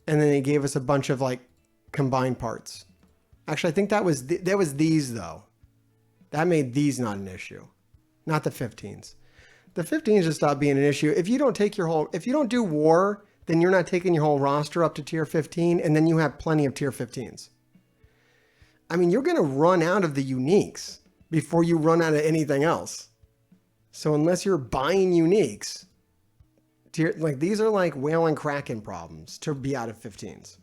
and then they gave us a bunch of like combined parts. Actually, I think that was these though. That made these not an issue, not the 15s. The 15s just stopped being an issue. If you don't take your whole, if you don't do war, then you're not taking your whole roster up to tier 15, and then you have plenty of tier 15s. I mean, you're going to run out of the uniques before you run out of anything else. So unless you're buying uniques, like these are like whale and kraken problems to be out of 15s,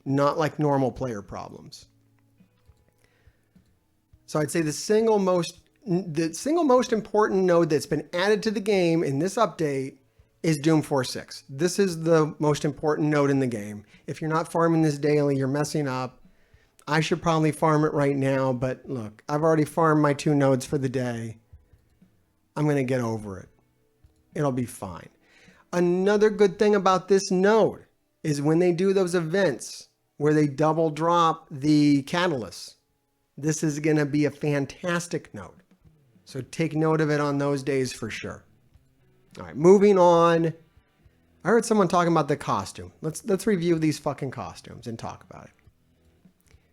not like normal player problems. So I'd say the single most important node that's been added to the game in this update is Doom 4.6. This is the most important node in the game. If you're not farming this daily, you're messing up. I should probably farm it right now, but look, I've already farmed my 2 nodes for the day. I'm going to get over it. It'll be fine. Another good thing about this node is when they do those events where they double drop the catalyst. This is going to be a fantastic note. So take note of it on those days for sure. All right, moving on. I heard someone talking about the costume. Let's review these fucking costumes and talk about it.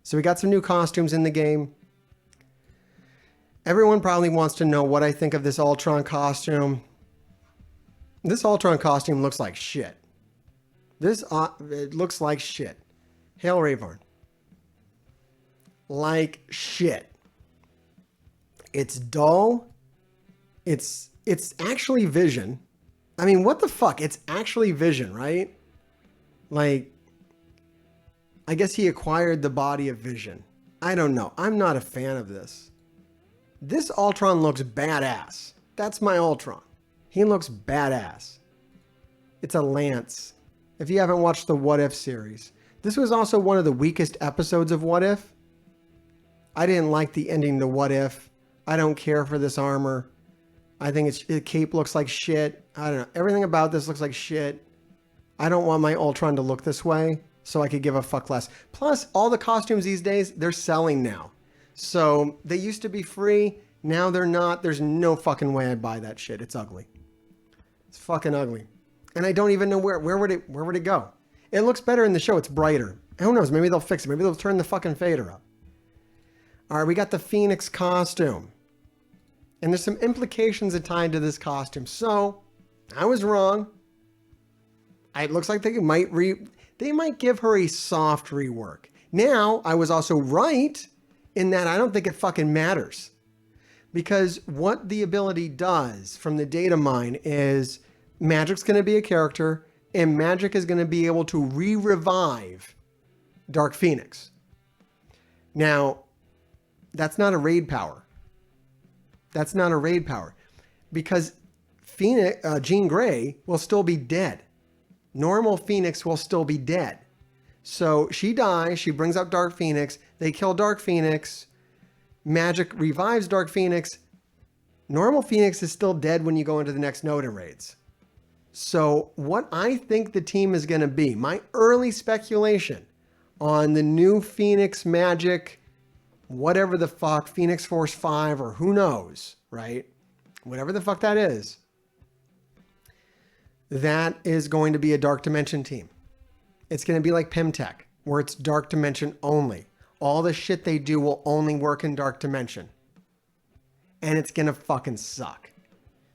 So we got some new costumes in the game. Everyone probably wants to know what I think of this ULTRON costume. This ULTRON costume looks like shit. It looks like shit. Hail Rayvorn. Like shit. It's dull. It's actually Vision. I mean, what the fuck? It's actually Vision, right? Like, I guess he acquired the body of Vision. I don't know. I'm not a fan of this. This ULTRON looks badass. That's my ULTRON. He looks badass. It's a lance. If you haven't watched the What If series, this was also one of the weakest episodes of What If. I didn't like the ending to What If. I don't care for this armor. I think the cape looks like shit. I don't know. Everything about this looks like shit. I don't want my ULTRON to look this way, so I could give a fuck less. Plus, all the costumes these days, they're selling now. So they used to be free. Now they're not. There's no fucking way I'd buy that shit. It's ugly. It's fucking ugly. And I don't even know where would it go? It looks better in the show. It's brighter. Who knows? Maybe they'll fix it. Maybe they'll turn the fucking fader up. All right, we got the Phoenix costume. And there's some implications tied to this costume. So, I was wrong. It looks like they might give her a soft rework. Now, I was also right in that I don't think it fucking matters. Because what the ability does from the data mine is Magic's going to be a character, and Magic is going to be able to revive Dark Phoenix. Now, that's not a raid power. That's not a raid power. Because Jean Grey will still be dead. Normal Phoenix will still be dead. So she dies, she brings up Dark Phoenix, they kill Dark Phoenix, Magic revives Dark Phoenix. Normal Phoenix is still dead when you go into the next node and raids. So what I think the team is going to be, my early speculation on the new Phoenix Magic, whatever the fuck, Phoenix Force 5 or who knows, right? Whatever the fuck that is going to be a Dark Dimension team. It's going to be like Pimtech, where it's Dark Dimension only. All the shit they do will only work in Dark Dimension. And it's going to fucking suck.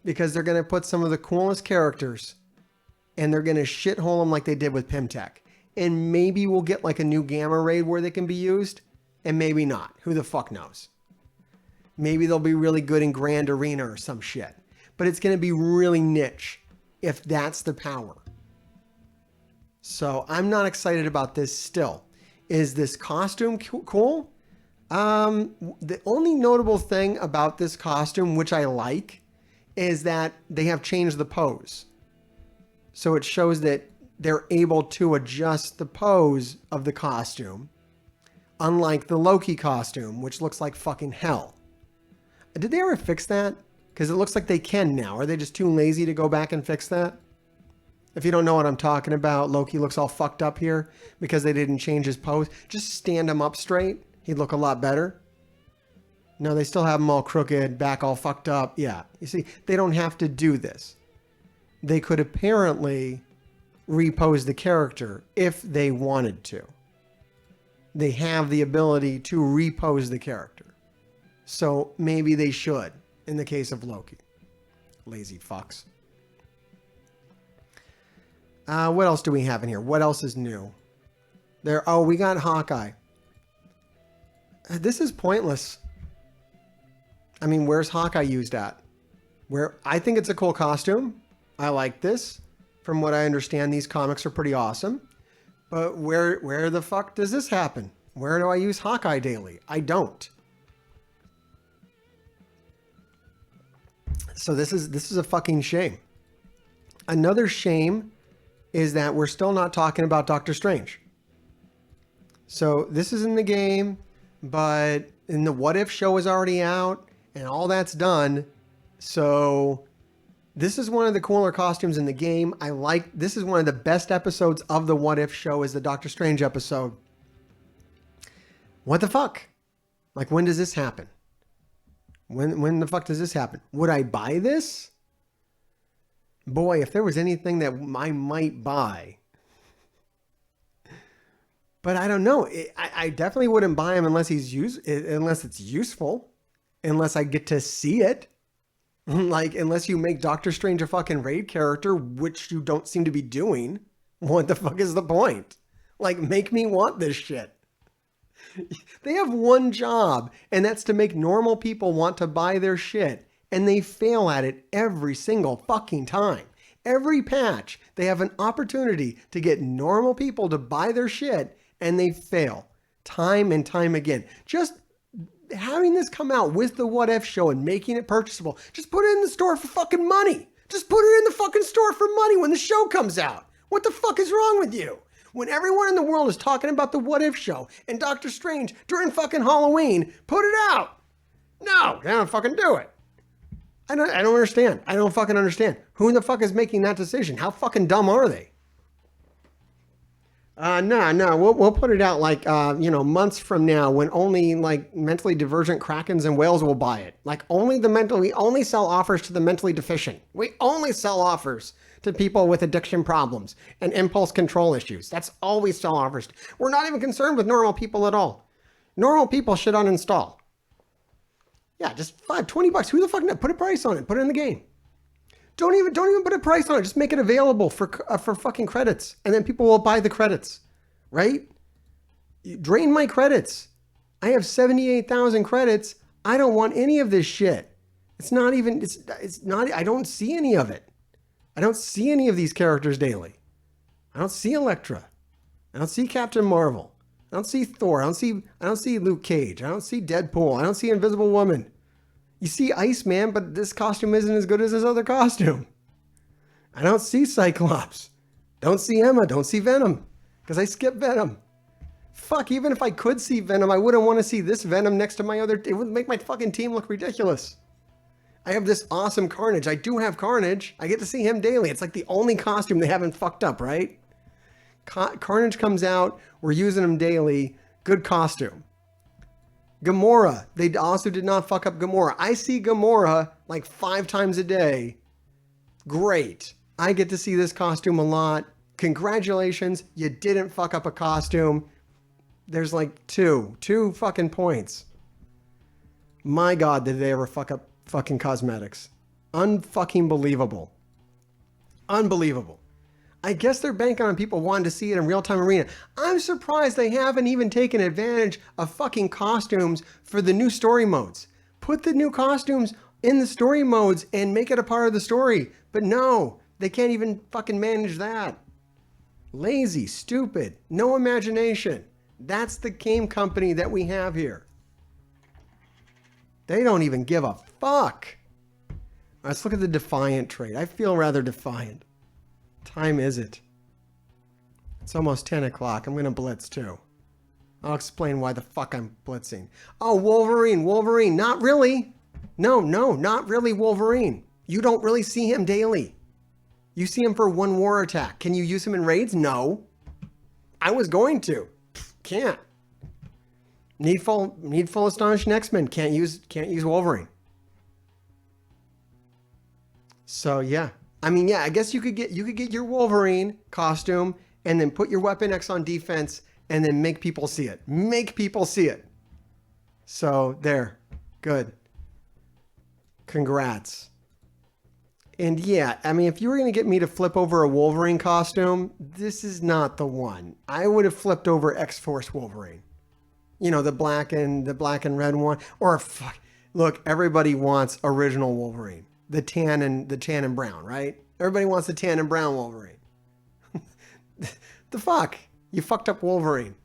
Because they're going to put some of the coolest characters and they're going to shithole them like they did with Pimtech. And maybe we'll get like a new Gamma raid where they can be used. And maybe not. Who the fuck knows? Maybe they'll be really good in Grand Arena or some shit. But it's going to be really niche if that's the power. So I'm not excited about this still. Is this costume cool? The only notable thing about this costume, which I like, is that they have changed the pose. So it shows that they're able to adjust the pose of the costume. Unlike the Loki costume, which looks like fucking hell. Did they ever fix that? Because it looks like they can now. Are they just too lazy to go back and fix that? If you don't know what I'm talking about, Loki looks all fucked up here because they didn't change his pose. Just stand him up straight. He'd look a lot better. No, they still have him all crooked, back all fucked up. Yeah, you see, they don't have to do this. They could apparently repose the character if they wanted to. They have the ability to repose the character. So maybe they should in the case of Loki. Lazy fucks. What else do we have in here? What else is new? We got Hawkeye. This is pointless. I mean, where's Hawkeye used at? I think it's a cool costume. I like this. From what I understand, these comics are pretty awesome. But where the fuck does this happen? Where do I use Hawkeye daily? I don't. So this is a fucking shame. Another shame is that we're still not talking about Doctor Strange. So this is in the game, but in the What If show is already out and all that's done. So this is one of the cooler costumes in the game. This is one of the best episodes of the What If show is the Doctor Strange episode. What the fuck? Like, when does this happen? When the fuck does this happen? Would I buy this? Boy, if there was anything that I might buy. But I don't know. I definitely wouldn't buy him unless unless it's useful. Unless I get to see it. Like, unless you make Doctor Strange a fucking raid character, which you don't seem to be doing. What the fuck is the point? Like, make me want this shit. They have one job, and that's to make normal people want to buy their shit. And they fail at it every single fucking time. Every patch, they have an opportunity to get normal people to buy their shit, and they fail. Time and time again. Just having this come out with the What If show and making it purchasable. Just put it in the store for fucking money. Just put it in the fucking store for money when the show comes out. What the fuck is wrong with you? When everyone in the world is talking about the What If show and Doctor Strange during fucking Halloween, put it out. No, they don't fucking do it. I don't understand. I don't fucking understand. Who in the fuck is making that decision? How fucking dumb are they? No. We'll put it out like, months from now when only like mentally divergent Krakens and whales will buy it. Like we only sell offers to the mentally deficient. We only sell offers to people with addiction problems and impulse control issues. That's all we sell offers to. We're not even concerned with normal people at all. Normal people should uninstall. Yeah, just $20. Who the fuck knows? Put a price on it. Put it in the game. Don't even put a price on it. Just make it available for fucking credits, and then people will buy the credits, right? Drain my credits. I have 78,000 credits. I don't want any of this shit. It's not. I don't see any of it. I don't see any of these characters daily. I don't see Elektra. I don't see Captain Marvel. I don't see Thor. I don't see Luke Cage. I don't see Deadpool. I don't see Invisible Woman. You see Iceman, but this costume isn't as good as his other costume. I don't see Cyclops. Don't see Emma. Don't see Venom. Because I skip Venom. Fuck, even if I could see Venom, I wouldn't want to see this Venom next to my other... It would make my fucking team look ridiculous. I have this awesome Carnage. I do have Carnage. I get to see him daily. It's like the only costume they haven't fucked up, right? Carnage comes out. We're using him daily. Good costume. Gamora. They also did not fuck up Gamora. I see Gamora like 5 times a day. Great. I get to see this costume a lot. Congratulations. You didn't fuck up a costume. There's like two fucking points. My God, did they ever fuck up fucking cosmetics? Unfucking believable. Unbelievable. I guess they're banking on people wanting to see it in real-time arena. I'm surprised they haven't even taken advantage of fucking costumes for the new story modes. Put the new costumes in the story modes and make it a part of the story. But no, they can't even fucking manage that. Lazy, stupid, no imagination. That's the game company that we have here. They don't even give a fuck. Let's look at the Defiant trait. I feel rather defiant. Time is it? It's almost 10 o'clock. I'm going to blitz too. I'll explain why the fuck I'm blitzing. Oh, Wolverine. Not really. No, not really Wolverine. You don't really see him daily. You see him for one war attack. Can you use him in raids? No. I was going to. Can't. Needful Astonishing X-Men. Can't use Wolverine. So yeah. I mean, yeah, I guess you could get your Wolverine costume and then put your Weapon X on defense and then make people see it. Make people see it. So there. Good. Congrats. And yeah, I mean, if you were going to get me to flip over a Wolverine costume, this is not the one. I would have flipped over X-Force Wolverine. You know, the black and red one. Or fuck. Look, everybody wants original Wolverine. The tan and brown, right? Everybody wants the tan and brown Wolverine. The fuck? You fucked up Wolverine.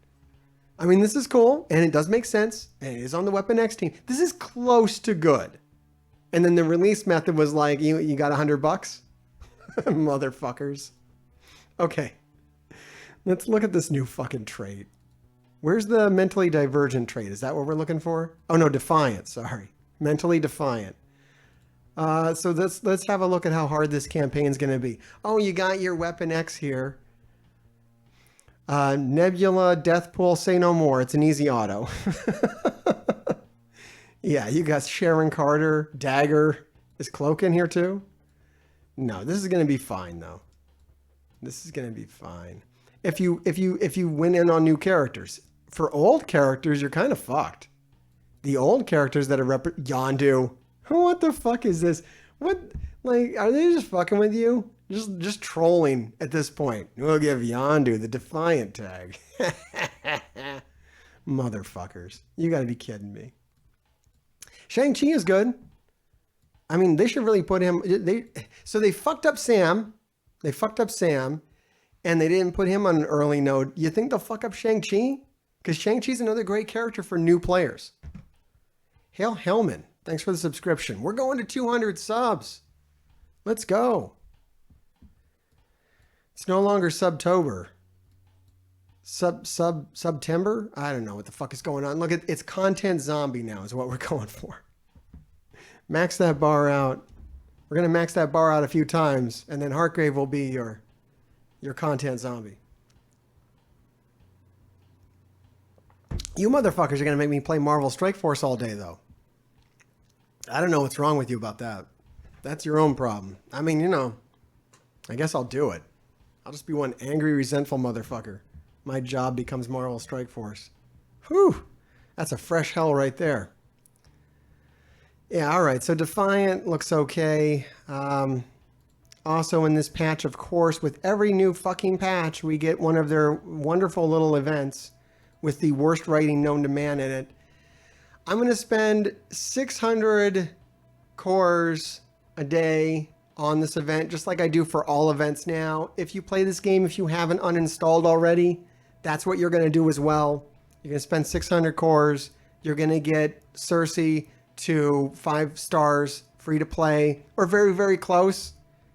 I mean, this is cool, and it does make sense, and it is on the Weapon X team. This is close to good. And then the release method was like, you got $100? Motherfuckers. Okay. Let's look at this new fucking trait. Where's the mentally divergent trait? Is that what we're looking for? Oh no, defiant, sorry. Mentally defiant. So let's have a look at how hard this campaign is going to be. Oh, you got your Weapon X here. Nebula, Deathpool, say no more. It's an easy auto. Yeah, you got Sharon Carter, Dagger. Is Cloak in here too? No, this is going to be fine though. This is going to be fine. If you win in on new characters. For old characters, you're kind of fucked. The old characters that are Yondu. What the fuck is this? What, like, are they just fucking with you? Just trolling at this point. We'll give Yondu the Defiant tag. Motherfuckers. You gotta be kidding me. Shang-Chi is good. I mean, they should really put him... So they fucked up Sam. They fucked up Sam. And they didn't put him on an early node. You think they'll fuck up Shang-Chi? Because Shang-Chi's another great character for new players. Hail Hellman. Thanks for the subscription. We're going to 200 subs. Let's go. It's no longer Subtober. September? I don't know what the fuck is going on. Look, it's content zombie now is what we're going for. Max that bar out. We're going to max that bar out a few times, and then Heartgrave will be your content zombie. You motherfuckers are going to make me play Marvel Strike Force all day, though. I don't know what's wrong with you about that. That's your own problem. I mean, you know, I guess I'll do it. I'll just be one angry, resentful motherfucker. My job becomes Marvel Strike Force. Whew. That's a fresh hell right there. Yeah, all right. So Defiant looks okay. Also in this patch, of course, with every new fucking patch, we get one of their wonderful little events with the worst writing known to man in it. I'm going to spend 600 cores a day on this event, just like I do for all events now. If you play this game, if you haven't uninstalled already, that's what you're going to do as well. You're going to spend 600 cores. You're going to get Cersei to 5 stars, free to play, or very, very close.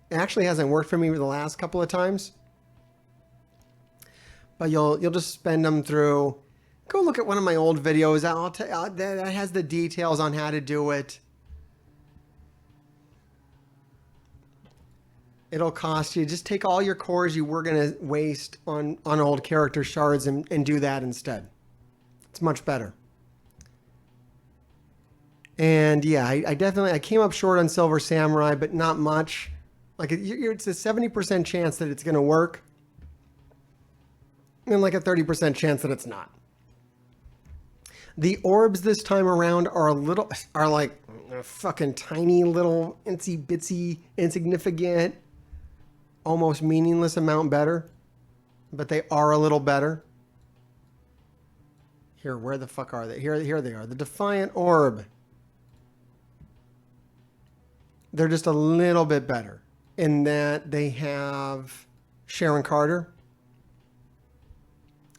It actually hasn't worked for me the last couple of times. But you'll just spend them through. Go look at one of my old videos. That has the details on how to do it. It'll cost you. Just take all your cores you were going to waste on old character shards and do that instead. It's much better. And yeah, I came up short on Silver Samurai, but not much. Like it's a 70% chance that it's going to work. And like a 30% chance that it's not. The orbs this time around are like a fucking tiny little itsy bitsy insignificant, almost meaningless amount better, but they are a little better. Here, where the fuck are they? Here they are. The Defiant Orb. They're just a little bit better in that they have Sharon Carter,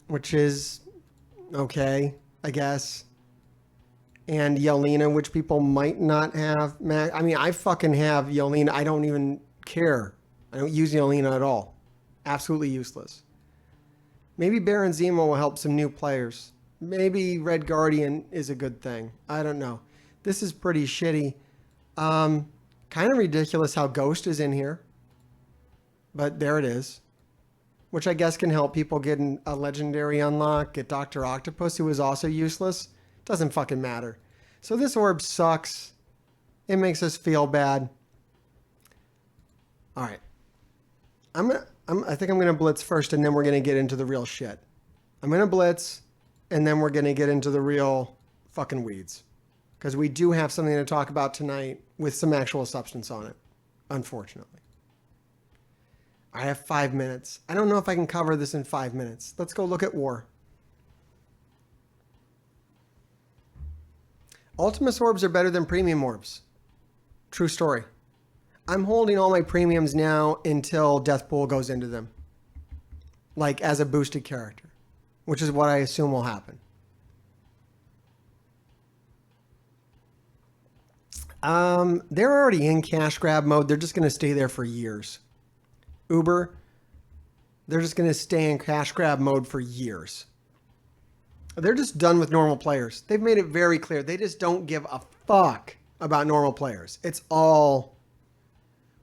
which is okay, I guess. And Yelena, which people might not have. I mean, I fucking have Yelena. I don't even care. I don't use Yelena at all. Absolutely useless. Maybe Baron Zemo will help some new players. Maybe Red Guardian is a good thing. I don't know. This is pretty shitty. Kind of ridiculous how Ghost is in here. But there it is. Which I guess can help people get a legendary unlock. Get Dr. Octopus, who is also useless. Doesn't fucking matter. So this orb sucks. It makes us feel bad. All right. I think I'm going to blitz first, and then we're going to get into the real shit. I'm going to blitz, and then we're going to get into the real fucking weeds. Because we do have something to talk about tonight with some actual substance on it, unfortunately. I have 5 minutes. I don't know if I can cover this in 5 minutes. Let's go look at War. Ultimus orbs are better than premium orbs. True story. I'm holding all my premiums now until Deathpool goes into them. Like as a boosted character. Which is what I assume will happen. They're already in cash grab mode. They're just going to stay there for years. Uber, they're just going to stay in cash grab mode for years. They're just done with normal players. They've made it very clear. They just don't give a fuck about normal players. It's all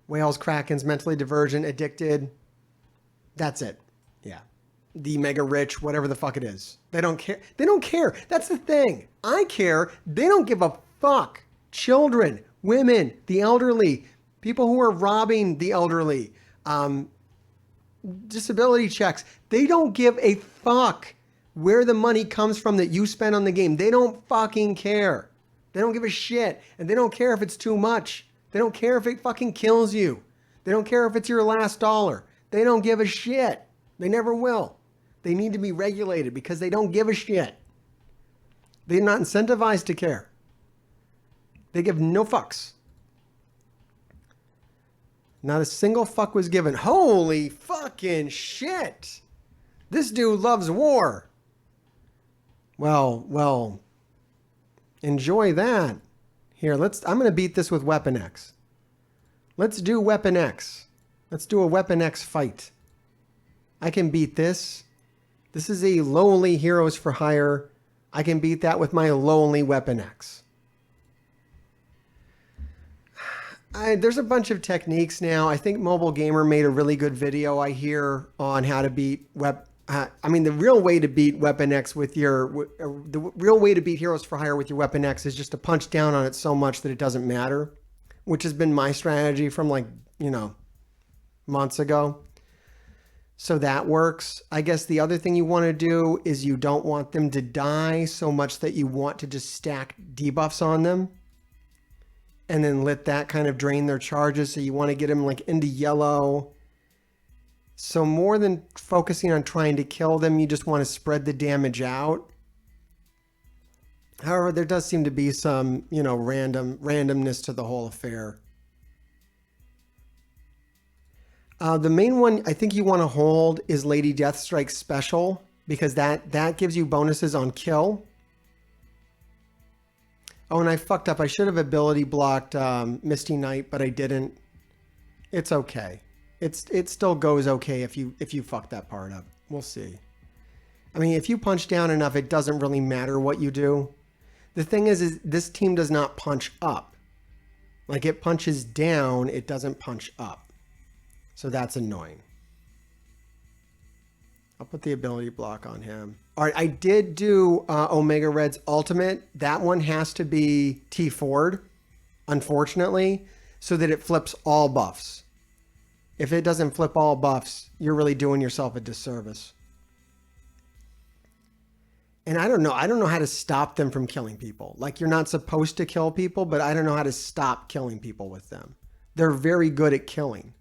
whales, krakens, mentally divergent, addicted. That's it. Yeah. the mega rich, whatever the fuck it is. They don't care. They don't care. That's the thing. I care. They don't give a fuck. Children, women, the elderly, people who are robbing the elderly, disability checks. They don't give a fuck where the money comes from that you spend on the game. They don't fucking care. They don't give a shit. And they don't care if it's too much. They don't care if it fucking kills you. They don't care if it's your last dollar. They don't give a shit. They never will. They need to be regulated because they don't give a shit. They're not incentivized to care. They give no fucks. Not a single fuck was given. Holy fucking shit. This dude loves war. Well, enjoy that. Here, I'm going to beat this with Weapon X. Let's do Weapon X. Let's do a Weapon X fight. I can beat this. This is a lowly Heroes for Hire. I can beat that with my lowly Weapon X. There's a bunch of techniques now. I think Mobile Gamer made a really good video, I hear, on how to beat the real way to beat Weapon X with the real way to beat Heroes for Hire with your Weapon X is just to punch down on it so much that it doesn't matter, which has been my strategy from months ago. So that works. I guess the other thing you want to do is you don't want them to die so much that you want to just stack debuffs on them and then let that kind of drain their charges. So you want to get them into yellow. So more than focusing on trying to kill them, you just want to spread the damage out. However, there does seem to be some, randomness to the whole affair. The main one I think you want to hold is Lady Deathstrike Special, because that gives you bonuses on kill. Oh, and I fucked up. I should have ability blocked Misty Knight, but I didn't. It's okay. It still goes okay if you fuck that part up. We'll see. I mean, if you punch down enough, it doesn't really matter what you do. The thing is this team does not punch up. Like, it punches down, it doesn't punch up. So that's annoying. I'll put the ability block on him. All right, I did do Omega Red's ultimate. That one has to be T4'd, unfortunately, so that it flips all buffs. If it doesn't flip all buffs, you're really doing yourself a disservice. And I don't know how to stop them from killing people. Like, you're not supposed to kill people, but I don't know how to stop killing people with them. They're very good at killing.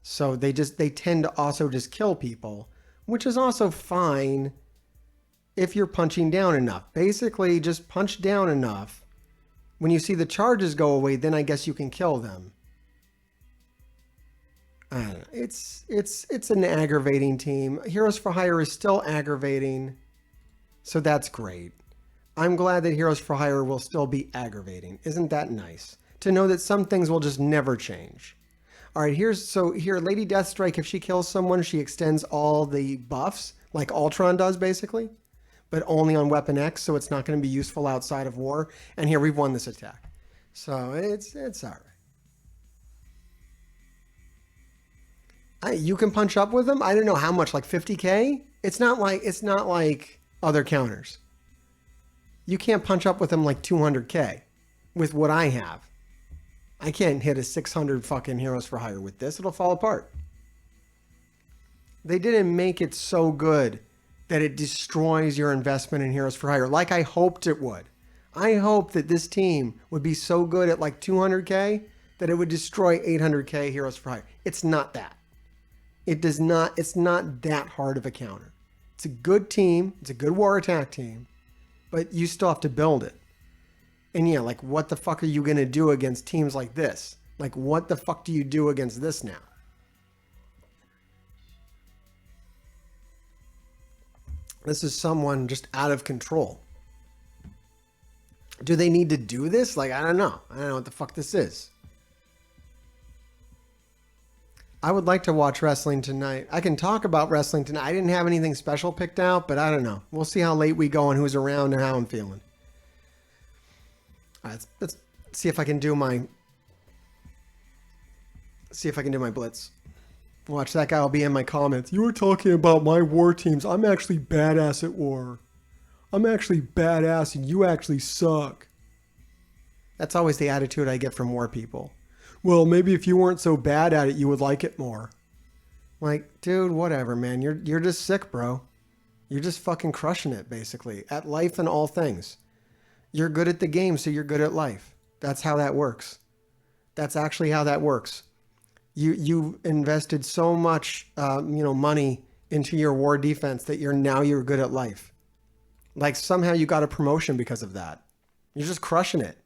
So they tend to also just kill people, which is also fine if you're punching down enough. Basically, just punch down enough. When you see the charges go away, then I guess you can kill them. I don't know. It's an aggravating team. Heroes for Hire is still aggravating, so that's great. I'm glad that Heroes for Hire will still be aggravating. Isn't that nice? To know that some things will just never change. All right, here, Lady Deathstrike, if she kills someone, she extends all the buffs, like ULTRON does, basically, but only on Weapon X, so it's not going to be useful outside of war. And here, we've won this attack. So it's all right. You can punch up with them? I don't know how much, like 50K? It's not like other counters. You can't punch up with them like 200K with what I have. I can't hit a 600 fucking Heroes for Hire with this. It'll fall apart. They didn't make it so good that it destroys your investment in Heroes for Hire like I hoped it would. I hoped that this team would be so good at like 200K that it would destroy 800K Heroes for Hire. It's not that. It's not that hard of a counter. It's a good team. It's a good war attack team, but you still have to build it. And yeah, like, what the fuck are you going to do against teams like this? Like, what the fuck do you do against this now? This is someone just out of control. Do they need to do this? Like, I don't know. I don't know what the fuck this is. I would like to watch wrestling tonight. I can talk about wrestling tonight. I didn't have anything special picked out, but I don't know. We'll see how late we go and who's around and how I'm feeling. All right, let's see if I can do my blitz. Watch, that guy will be in my comments. You were talking about my war teams. I'm actually badass at war. I'm actually badass and you actually suck. That's always the attitude I get from war people. Well, maybe if you weren't so bad at it, you would like it more. Like, dude, whatever, man. You're just sick, bro. You're just fucking crushing it, basically, at life and all things. You're good at the game, so you're good at life. That's how that works. That's actually how that works. You invested so much, money into your war defense that you're good at life. Like somehow you got a promotion because of that. You're just crushing it.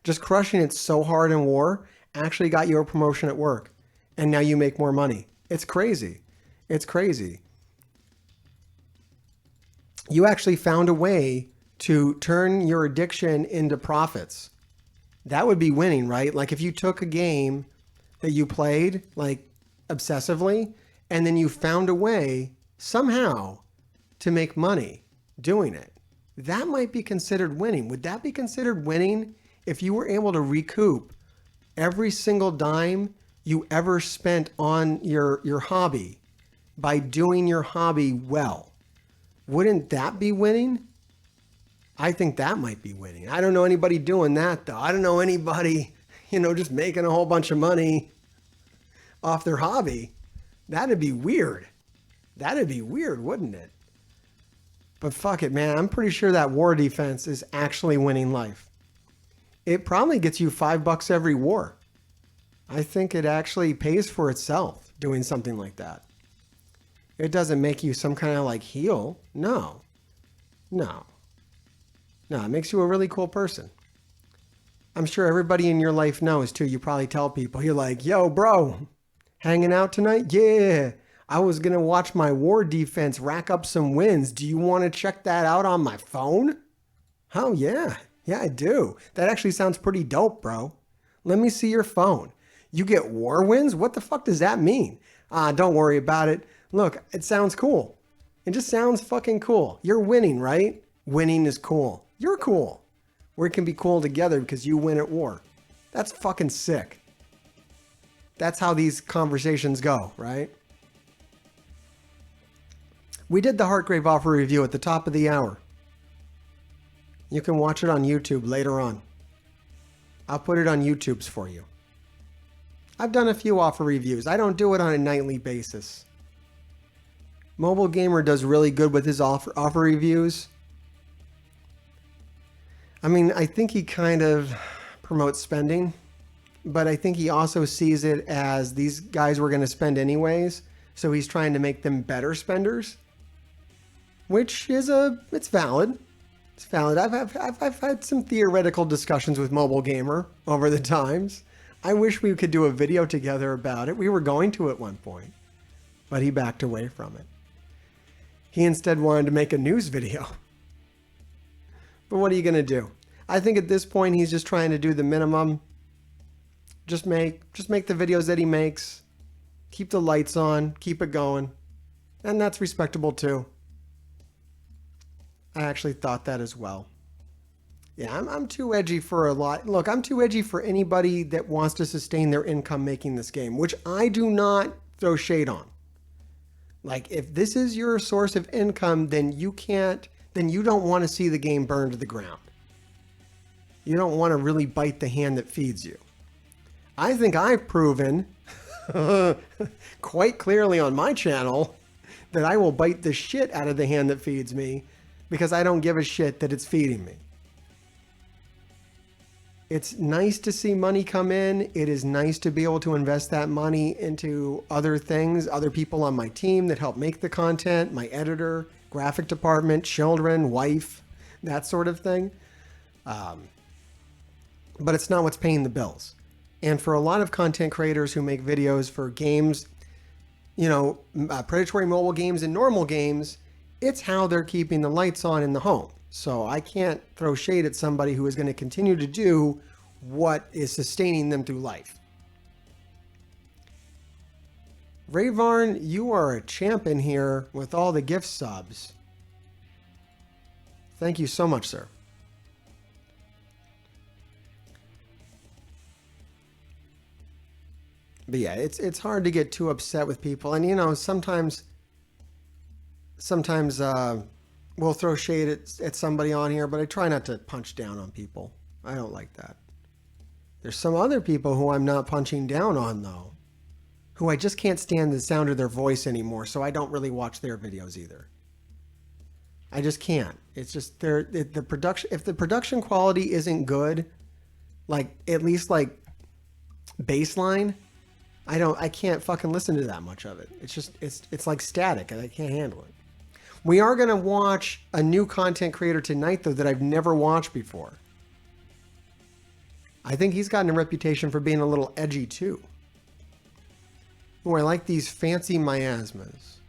Just crushing it so hard in war actually got you a promotion at work. And now you make more money. It's crazy. It's crazy. You actually found a way to turn your addiction into profits. That would be winning, right? Like if you took a game that you played like obsessively and then you found a way somehow to make money doing it. That might be considered winning. Would that be considered winning if you were able to recoup every single dime you ever spent on your hobby by doing your hobby well? Wouldn't that be winning? I think that might be winning. I don't know anybody doing that though. I don't know anybody, just making a whole bunch of money off their hobby. That'd be weird. That'd be weird, wouldn't it? But fuck it, man. I'm pretty sure that war defense is actually winning life. It probably gets you $5 every war. I think it actually pays for itself doing something like that. It doesn't make you some kind of like heel. No, it makes you a really cool person. I'm sure everybody in your life knows too. You probably tell people, you're like, yo, bro, hanging out tonight? Yeah. I was going to watch my war defense rack up some wins. Do you want to check that out on my phone? Oh, yeah. Yeah, I do. That actually sounds pretty dope, bro. Let me see your phone. You get war wins? What the fuck does that mean? Don't worry about it. Look, it sounds cool. It just sounds fucking cool. You're winning, right? Winning is cool. You're cool. We can be cool together because you win at war. That's fucking sick. That's how these conversations go, right? We did the Heartgrave offer review at the top of the hour. You can watch it on YouTube later on. I'll put it on YouTube's for you. I've done a few offer reviews. I don't do it on a nightly basis. Mobile Gamer does really good with his offer reviews. I mean, I think he kind of promotes spending, but I think he also sees it as these guys were going to spend anyways, so he's trying to make them better spenders. Which is it's valid. It's valid. I've had some theoretical discussions with Mobile Gamer over the times. I wish we could do a video together about it. We were going to at one point, but he backed away from it. He instead wanted to make a news video. But what are you going to do? I think at this point, he's just trying to do the minimum. Just make the videos that he makes. Keep the lights on. Keep it going. And that's respectable too. I actually thought that as well. Yeah, I'm too edgy for a lot. Look, I'm too edgy for anybody that wants to sustain their income making this game, which I do not throw shade on. Like, if this is your source of income, then you don't want to see the game burn to the ground. You don't want to really bite the hand that feeds you. I think I've proven quite clearly on my channel that I will bite the shit out of the hand that feeds me because I don't give a shit that it's feeding me. It's nice to see money come in. It is nice to be able to invest that money into other things, other people on my team that help make the content, my editor, graphic department, children, wife, that sort of thing. But it's not what's paying the bills. And for a lot of content creators who make videos for games, predatory mobile games and normal games, it's how they're keeping the lights on in the home. So I can't throw shade at somebody who is going to continue to do what is sustaining them through life. Rayvarn, you are a champion here with all the gift subs. Thank you so much, sir. But yeah, it's hard to get too upset with people. And, you know, sometimes we'll throw shade at somebody on here, but I try not to punch down on people. I don't like that. There's some other people who I'm not punching down on, though, who I just can't stand the sound of their voice anymore, so I don't really watch their videos either. I just can't. It's just the production. If the production quality isn't good, like at least like baseline, I can't fucking listen to that much of it. It's just it's like static, and I can't handle it. We are gonna watch a new content creator tonight, though, that I've never watched before. I think he's gotten a reputation for being a little edgy too. Oh, I like these fancy miasmas.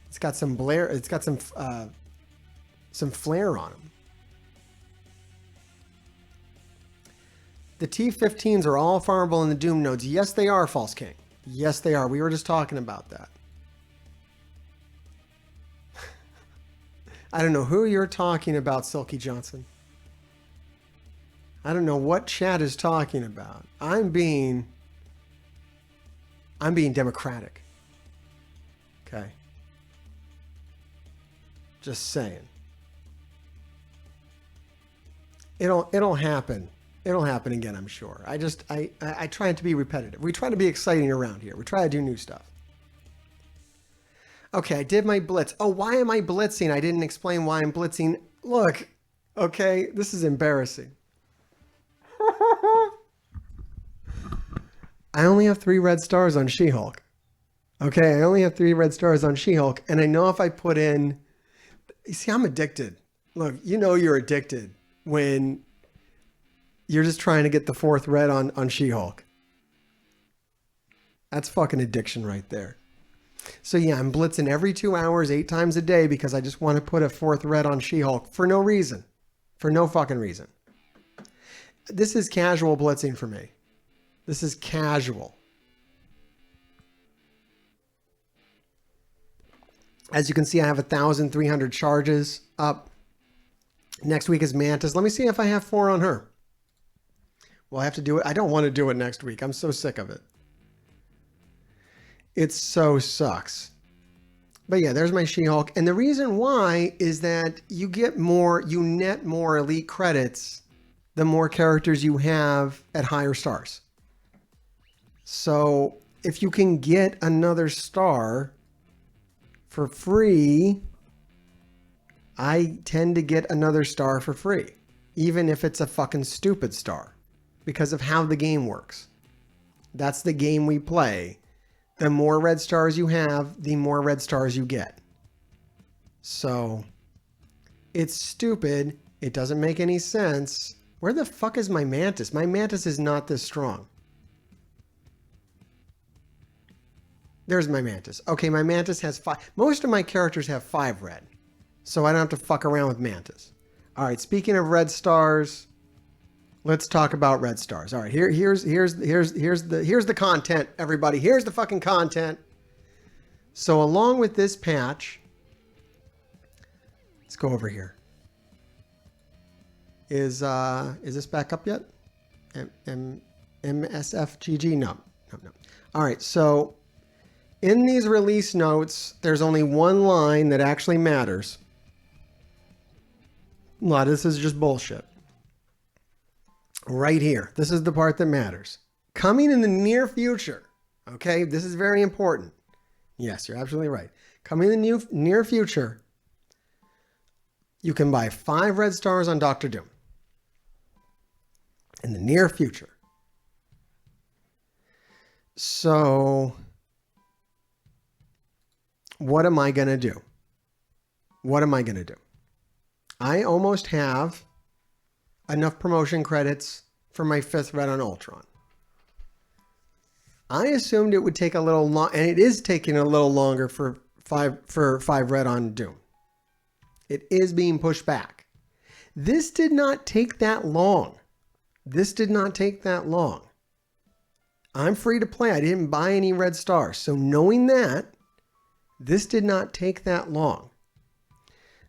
It's got some blare. It's got some flare on them. The T15s are all farmable in the Doom nodes. Yes, they are, False King. Yes, they are. We were just talking about that. I don't know who you're talking about, Silky Johnson. I don't know what chat is talking about. I'm being democratic. Okay. Just saying. It'll happen. It'll happen again, I'm sure. I try to be repetitive. We try to be exciting around here. We try to do new stuff. Okay, I did my blitz. Oh, why am I blitzing? I didn't explain why I'm blitzing. Look, okay, this is embarrassing. I only have 3 red stars on She-Hulk. Okay, I only have 3 red stars on She-Hulk, and I know if I put in... You see, I'm addicted. Look, you know you're addicted when you're just trying to get the 4th red on She-Hulk. That's fucking addiction right there. So yeah, I'm blitzing every 2 hours, 8 times a day because I just want to put a 4th red on She-Hulk for no reason. For no fucking reason. This is casual blitzing for me. This is casual. As you can see, I have 1,300 charges up. Next week is Mantis. Let me see if I have 4 on her. Well, I have to do it. I don't want to do it next week. I'm so sick of it. It so sucks. But yeah, there's my She-Hulk. And the reason why is that you net more elite credits the more characters you have at higher stars. So if you can get another star for free, I tend to get another star for free, even if it's a fucking stupid star, because of how the game works. That's the game we play. The more red stars you have, the more red stars you get. So it's stupid. It doesn't make any sense. Where the fuck is my Mantis? My Mantis is not this strong. There's my Mantis. Okay, my Mantis has 5. Most of my characters have 5 red. So I don't have to fuck around with Mantis. All right, speaking of red stars, let's talk about red stars. All right, here's the content, everybody. Here's the fucking content. So along with this patch, let's go over here. Is this back up yet? MSF GG? No. All right, so in these release notes, there's only one line that actually matters. A lot of this is just bullshit. Right here. This is the part that matters. Coming in the near future. Okay, this is very important. Yes, you're absolutely right. Coming in the near future, you can buy 5 red stars on Dr. Doom. In the near future. So what am I going to do? What am I going to do? I almost have enough promotion credits for my 5th red on ULTRON. I assumed it would take a little long, and it is taking a little longer for 5 red on Doom. It is being pushed back. This did not take that long. This did not take that long. I'm free to play. I didn't buy any red stars. So knowing that, this did not take that long.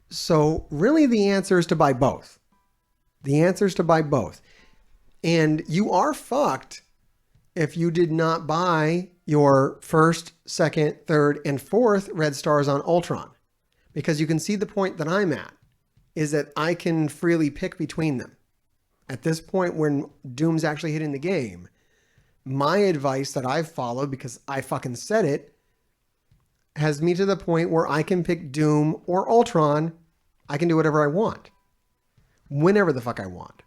So really the answer is to buy both. The answer is to buy both. And you are fucked if you did not buy your first, second, third, and fourth red stars on Ultron. Because you can see the point that I'm at is that I can freely pick between them. At this point when Doom's actually hitting the game, my advice that I've followed, because I fucking said it, has me to the point where I can pick Doom or Ultron. I can do whatever I want. Whenever the fuck I want.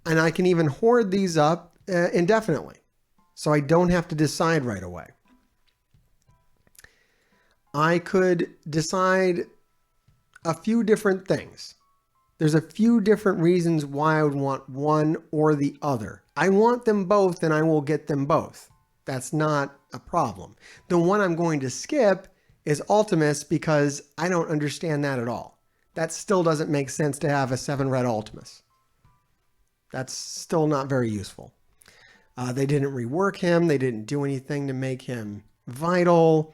And I can even hoard these up indefinitely. So I don't have to decide right away. I could decide a few different things. There's a few different reasons why I would want one or the other. I want them both and I will get them both. That's not a problem. The one I'm going to skip is Ultimus because I don't understand that at all. That still doesn't make sense to have a 7 red Ultimus. That's still not very useful. They didn't rework him. They didn't do anything to make him vital.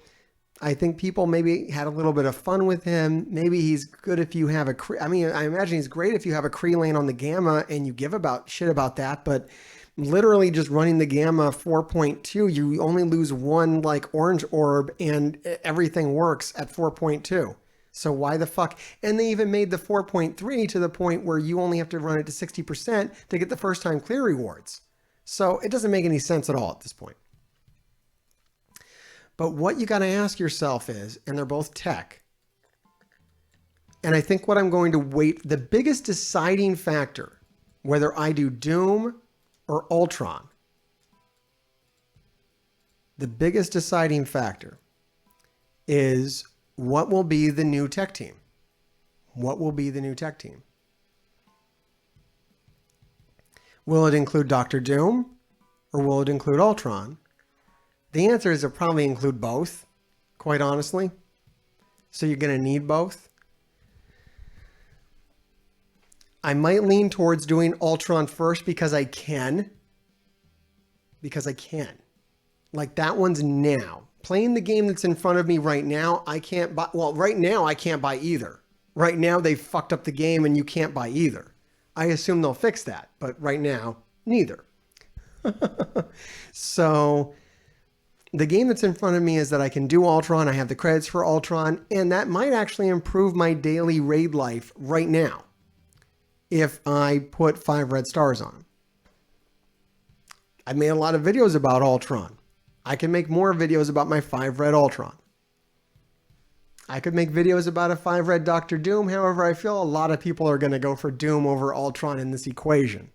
I think people maybe had a little bit of fun with him. Maybe he's good if you have a... I imagine he's great if you have a Kree lane on the Gamma and you give shit about that, but literally just running the Gamma 4.2, you only lose one like orange orb and everything works at 4.2. So why the fuck? And they even made the 4.3 to the point where you only have to run it to 60% to get the first time clear rewards. So it doesn't make any sense at all at this point. But what you got to ask yourself is, and they're both tech, and I think what I'm going to wait, the biggest deciding factor, whether I do Doom or Ultron, the biggest deciding factor is what will be the new tech team? What will be the new tech team? Will it include Dr. Doom or will it include Ultron? The answer is it'll probably include both, quite honestly. So you're going to need both. I might lean towards doing Ultron first because I can. Because I can. Like that one's now. Playing the game that's in front of me right now, I can't buy. Well, right now I can't buy either. Right now they fucked up the game and you can't buy either. I assume they'll fix that, but right now, neither. So the game that's in front of me is that I can do Ultron. I have the credits for Ultron, and that might actually improve my daily raid life right now if I put 5 red stars on them. I made a lot of videos about Ultron. I can make more videos about my 5 red Ultron. I could make videos about a 5 red Dr. Doom. However, I feel a lot of people are going to go for Doom over Ultron in this equation.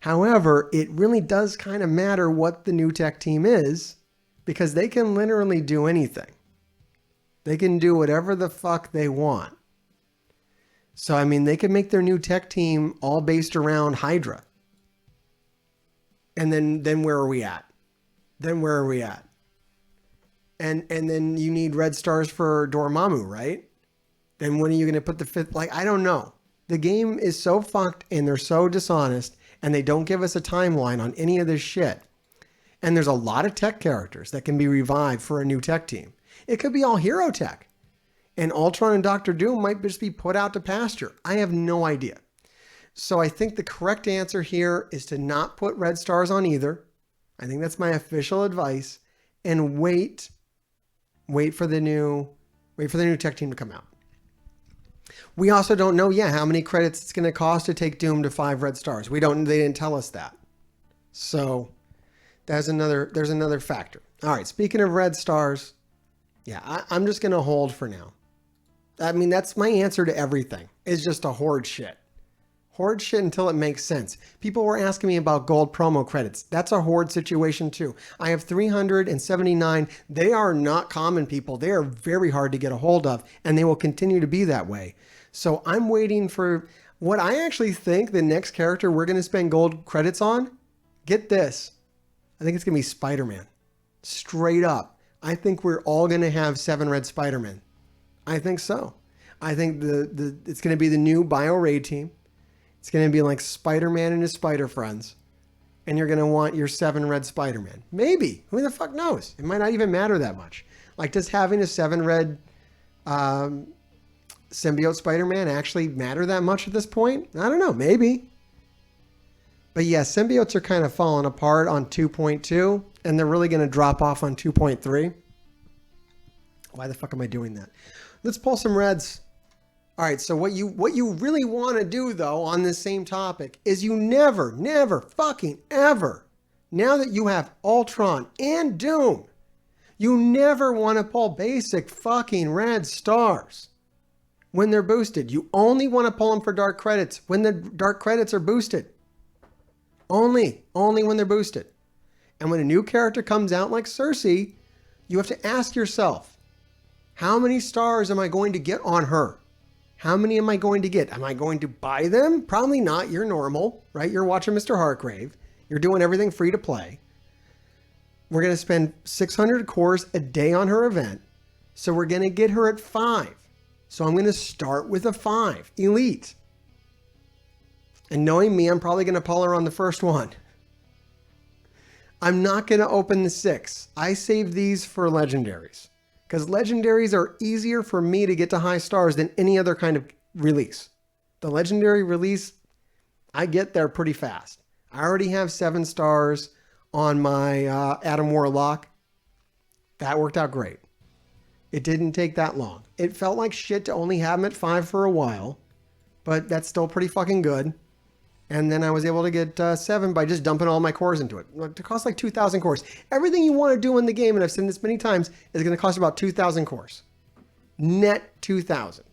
However, it really does kind of matter what the new tech team is because they can literally do anything. They can do whatever the fuck they want. So, I mean, they can make their new tech team all based around Hydra. And then where are we at? Then where are we at? And then you need red stars for Dormammu, right? Then when are you going to put the 5th? Like, I don't know. The game is so fucked and they're so dishonest and they don't give us a timeline on any of this shit. And there's a lot of tech characters that can be revived for a new tech team. It could be all hero tech. And Ultron and Dr. Doom might just be put out to pasture. I have no idea. So I think the correct answer here is to not put red stars on either. I think that's my official advice. And wait for the new tech team to come out. We also don't know yet how many credits it's going to cost to take Doom to 5 red stars. They didn't tell us that. So there's another factor. All right, speaking of red stars, yeah, I'm just going to hold for now. I mean, that's my answer to everything. It's just a hoard shit. Hoard shit until it makes sense. People were asking me about gold promo credits. That's a hoard situation too. I have 379. They are not common, people. They are very hard to get a hold of, and they will continue to be that way. So I'm waiting for what I actually think the next character we're going to spend gold credits on. Get this. I think it's going to be Spider-Man. Straight up. I think we're all going to have 7 red Spider-Man. I think so. I think it's going to be the new Bio Raid team. It's going to be like Spider-Man and his Spider Friends. And you're going to want your 7 red Spider-Man. Maybe. Who the fuck knows? It might not even matter that much. Like, does having a 7 red symbiote Spider-Man actually matter that much at this point? I don't know. Maybe. But yeah, symbiotes are kind of falling apart on 2.2, and they're really going to drop off on 2.3. Why the fuck am I doing that? Let's pull some reds. All right, so what you really want to do, though, on this same topic is you never fucking ever, now that you have Ultron and Doom, you never want to pull basic fucking red stars when they're boosted. You only want to pull them for dark credits when the dark credits are boosted. Only when they're boosted. And when a new character comes out like Cersei, you have to ask yourself, how many stars am I going to get on her? How many am I going to get? Am I going to buy them? Probably not. You're normal, right? You're watching Mr. Hargrave. You're doing everything free to play. We're going to spend 600 cores a day on her event. So we're going to get her at 5. So I'm going to start with a 5. Elite. And knowing me, I'm probably going to pull her on the first one. I'm not going to open the 6. I save these for legendaries. Because legendaries are easier for me to get to high stars than any other kind of release. The legendary release, I get there pretty fast. I already have 7 stars on my Adam Warlock. That worked out great. It didn't take that long. It felt like shit to only have him at 5 for a while. But that's still pretty fucking good. And then I was able to get 7 by just dumping all my cores into it. It costs like 2,000 cores. Everything you want to do in the game, and I've said this many times, is going to cost about 2,000 cores. Net 2,000.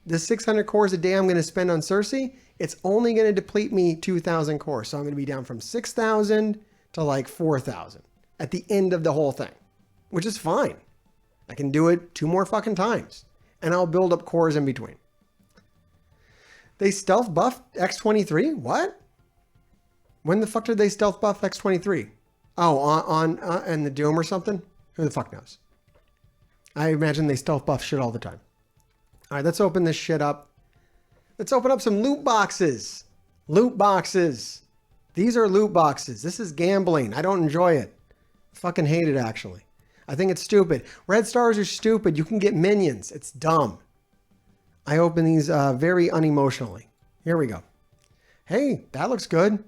The 600 cores a day I'm going to spend on Cersei, it's only going to deplete me 2,000 cores. So I'm going to be down from 6,000 to like 4,000 at the end of the whole thing, which is fine. I can do it 2 more fucking times, and I'll build up cores in between. They stealth buffed X23? What? When the fuck did they stealth buff X23? Oh, on the Doom or something? Who the fuck knows? I imagine they stealth buff shit all the time. All right, let's open this shit up. Let's open up some loot boxes. Loot boxes. These are loot boxes. This is gambling. I don't enjoy it. I fucking hate it, actually. I think it's stupid. Red stars are stupid. You can get minions. It's dumb. I open these very unemotionally. Here we go. Hey, that looks good.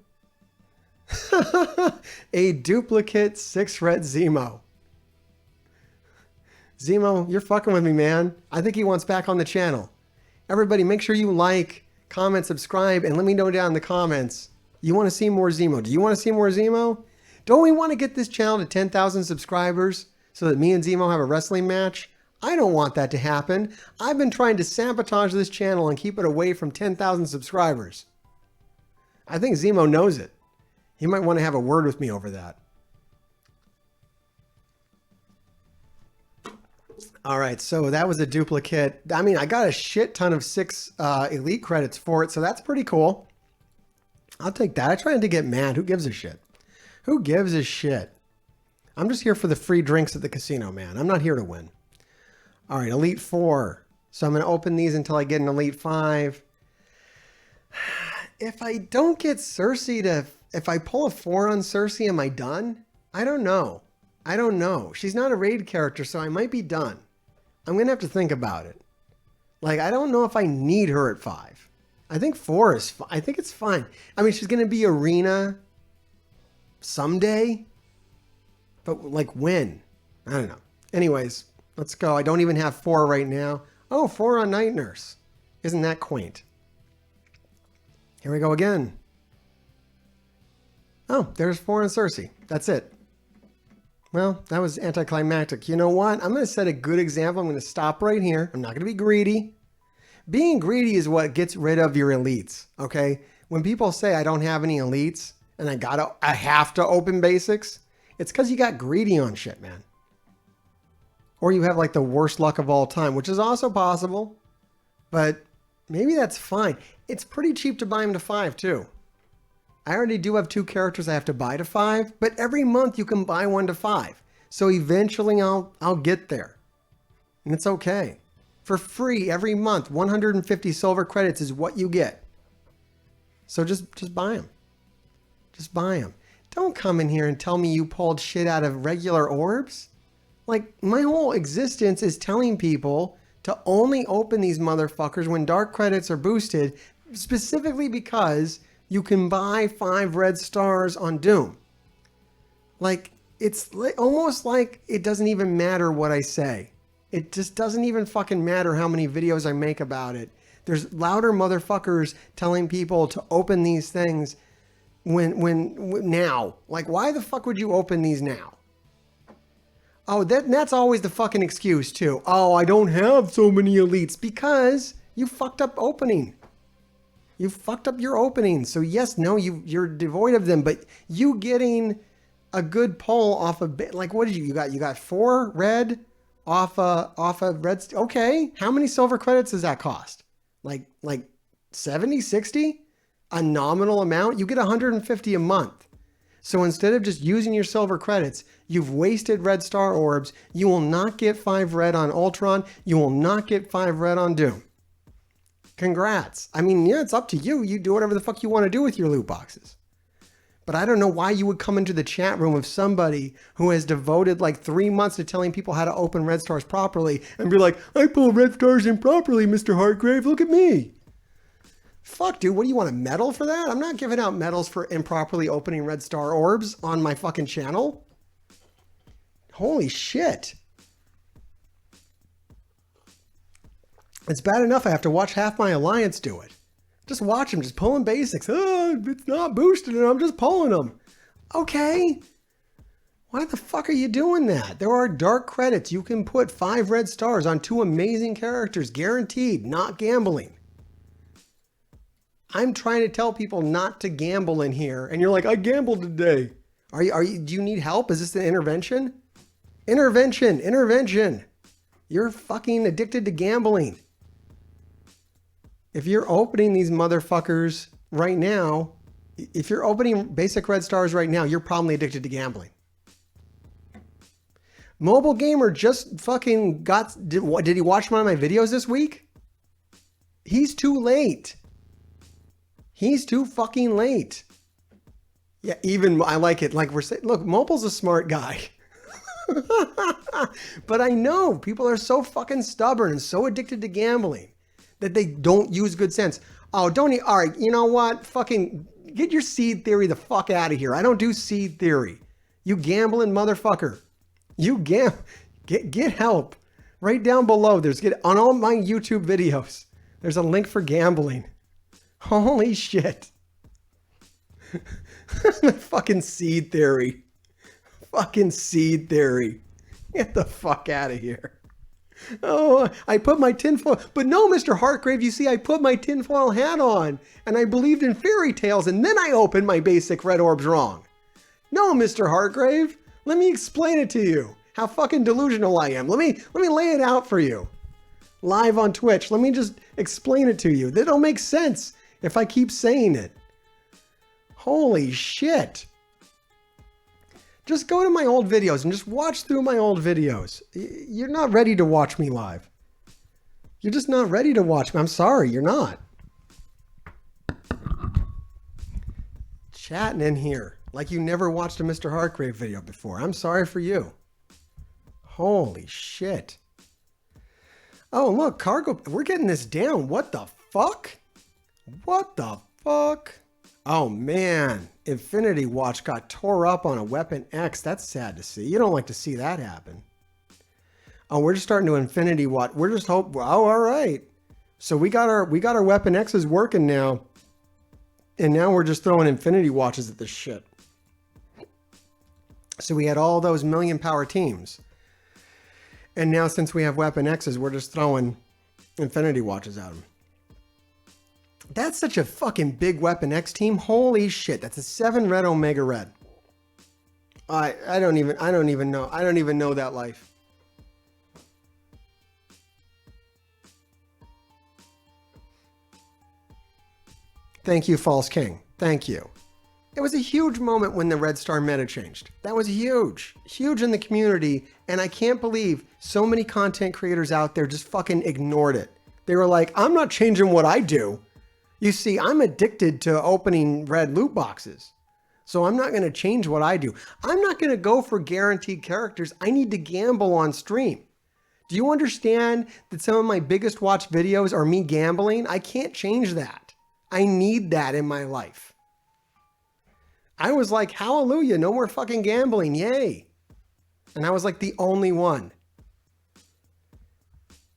A duplicate 6 red Zemo. Zemo, you're fucking with me, man. I think he wants back on the channel. Everybody, make sure you like, comment, subscribe, and let me know down in the comments. You want to see more Zemo? Do you want to see more Zemo? Don't we want to get this channel to 10,000 subscribers so that me and Zemo have a wrestling match? I don't want that to happen. I've been trying to sabotage this channel and keep it away from 10,000 subscribers. I think Zemo knows it. He might want to have a word with me over that. All right, so that was a duplicate. I mean, I got a shit ton of 6 elite credits for it, so that's pretty cool. I'll take that. I tried to get mad. Who gives a shit? Who gives a shit? I'm just here for the free drinks at the casino, man. I'm not here to win. All right, Elite 4. So I'm going to open these until I get an Elite 5. If I don't get Cersei to... If I pull a 4 on Cersei, am I done? I don't know. I don't know. She's not a raid character, so I might be done. I'm going to have to think about it. Like, I don't know if I need her at 5. I think 4 is... I think it's fine. I mean, she's going to be Arena someday. But, like, when? I don't know. Anyways... Let's go. I don't even have 4 right now. Oh, 4 on Night Nurse. Isn't that quaint? Here we go again. Oh, there's 4 on Cersei. That's it. Well, that was anticlimactic. You know what? I'm going to set a good example. I'm going to stop right here. I'm not going to be greedy. Being greedy is what gets rid of your elites, okay? When people say I don't have any elites and I have to open basics, it's because you got greedy on shit, man. Or you have like the worst luck of all time, which is also possible, but maybe that's fine. It's pretty cheap to buy them to 5 too. I already do have 2 characters I have to buy to 5, but every month you can buy 1 to 5. So eventually I'll get there. And it's okay. For free every month, 150 silver credits is what you get. So just buy them. Just buy them. Don't come in here and tell me you pulled shit out of regular orbs. Like, my whole existence is telling people to only open these motherfuckers when dark credits are boosted, specifically because you can buy 5 red stars on Doom. Like, it's almost like it doesn't even matter what I say. It just doesn't even fucking matter how many videos I make about it. There's louder motherfuckers telling people to open these things when now. Like, why the fuck would you open these now? Oh, that's always the fucking excuse too. Oh, I don't have so many elites because you fucked up opening. You fucked up your opening. So yes, no, you're devoid of them, but you getting a good pull off of, like, what did you got? You got 4 red off a red. Okay. How many silver credits does that cost? Like 70, 60? A nominal amount? You get 150 a month. So instead of just using your silver credits, you've wasted red star orbs. You will not get 5 red on Ultron. You will not get 5 red on Doom. Congrats. I mean, yeah, it's up to you. You do whatever the fuck you want to do with your loot boxes. But I don't know why you would come into the chat room of somebody who has devoted like 3 months to telling people how to open red stars properly and be like, I pull red stars improperly, Mr. Hartgrave. Look at me. Fuck, dude, what do you want, a medal for that? I'm not giving out medals for improperly opening red star orbs on my fucking channel. Holy shit. It's bad enough I have to watch half my alliance do it. Just watch them, just pulling basics. Oh, it's not boosted and I'm just pulling them. Okay. Why the fuck are you doing that? There are dark credits. You can put 5 red stars on 2 amazing characters, guaranteed, not gambling. I'm trying to tell people not to gamble in here, and you're like, I gambled today. Do you need help? Is this an intervention? Intervention. You're fucking addicted to gambling. If you're opening these motherfuckers right now, if you're opening basic red stars right now, you're probably addicted to gambling. Mobile Gamer just fucking did he watch one of my videos this week? He's too late. He's too fucking late. Yeah, even I like it. Like we're saying, look, Mobile's a smart guy. But I know people are so fucking stubborn and so addicted to gambling that they don't use good sense. Oh, don't you? All right, you know what? Fucking get your seed theory the fuck out of here. I don't do seed theory. You gambling motherfucker. You get help. Right down below, on all my YouTube videos, there's a link for gambling. Holy shit. Fucking seed theory. Fucking seed theory. Get the fuck out of here. Oh, I put my tinfoil. But no, Mr. Hartgrave, you see, I put my tinfoil hat on and I believed in fairy tales and then I opened my basic red orbs wrong. No, Mr. Hartgrave, let me explain it to you. How fucking delusional I am. Let me lay it out for you. Live on Twitch. Let me just explain it to you. That don't make sense if I keep saying it. Holy shit. Just go to my old videos and just watch through my old videos. You're not ready to watch me live. You're just not ready to watch me. I'm sorry, you're not. Chatting in here like you never watched a Mr. Hartgrave video before. I'm sorry for you. Holy shit. Oh, look, cargo. We're getting this down. What the fuck? What the fuck? Oh, man. Infinity Watch got tore up on a Weapon X. That's sad to see. You don't like to see that happen. Oh, we're just starting to Infinity Watch. We're just hope. Oh, all right. So we got our Weapon X's working now. And now we're just throwing Infinity Watches at this shit. So we had all those million power teams. And now since we have Weapon X's, we're just throwing Infinity Watches at them. That's such a fucking big Weapon X team. Holy shit. That's a 7 red Omega red. I don't even know. I don't even know that life. Thank you, False King. Thank you. It was a huge moment when the Red Star meta changed. That was huge. Huge in the community. And I can't believe so many content creators out there just fucking ignored it. They were like, I'm not changing what I do. You see, I'm addicted to opening red loot boxes. So I'm not going to change what I do. I'm not going to go for guaranteed characters. I need to gamble on stream. Do you understand that some of my biggest watched videos are me gambling? I can't change that. I need that in my life. I was like, hallelujah, no more fucking gambling, yay. And I was like the only one.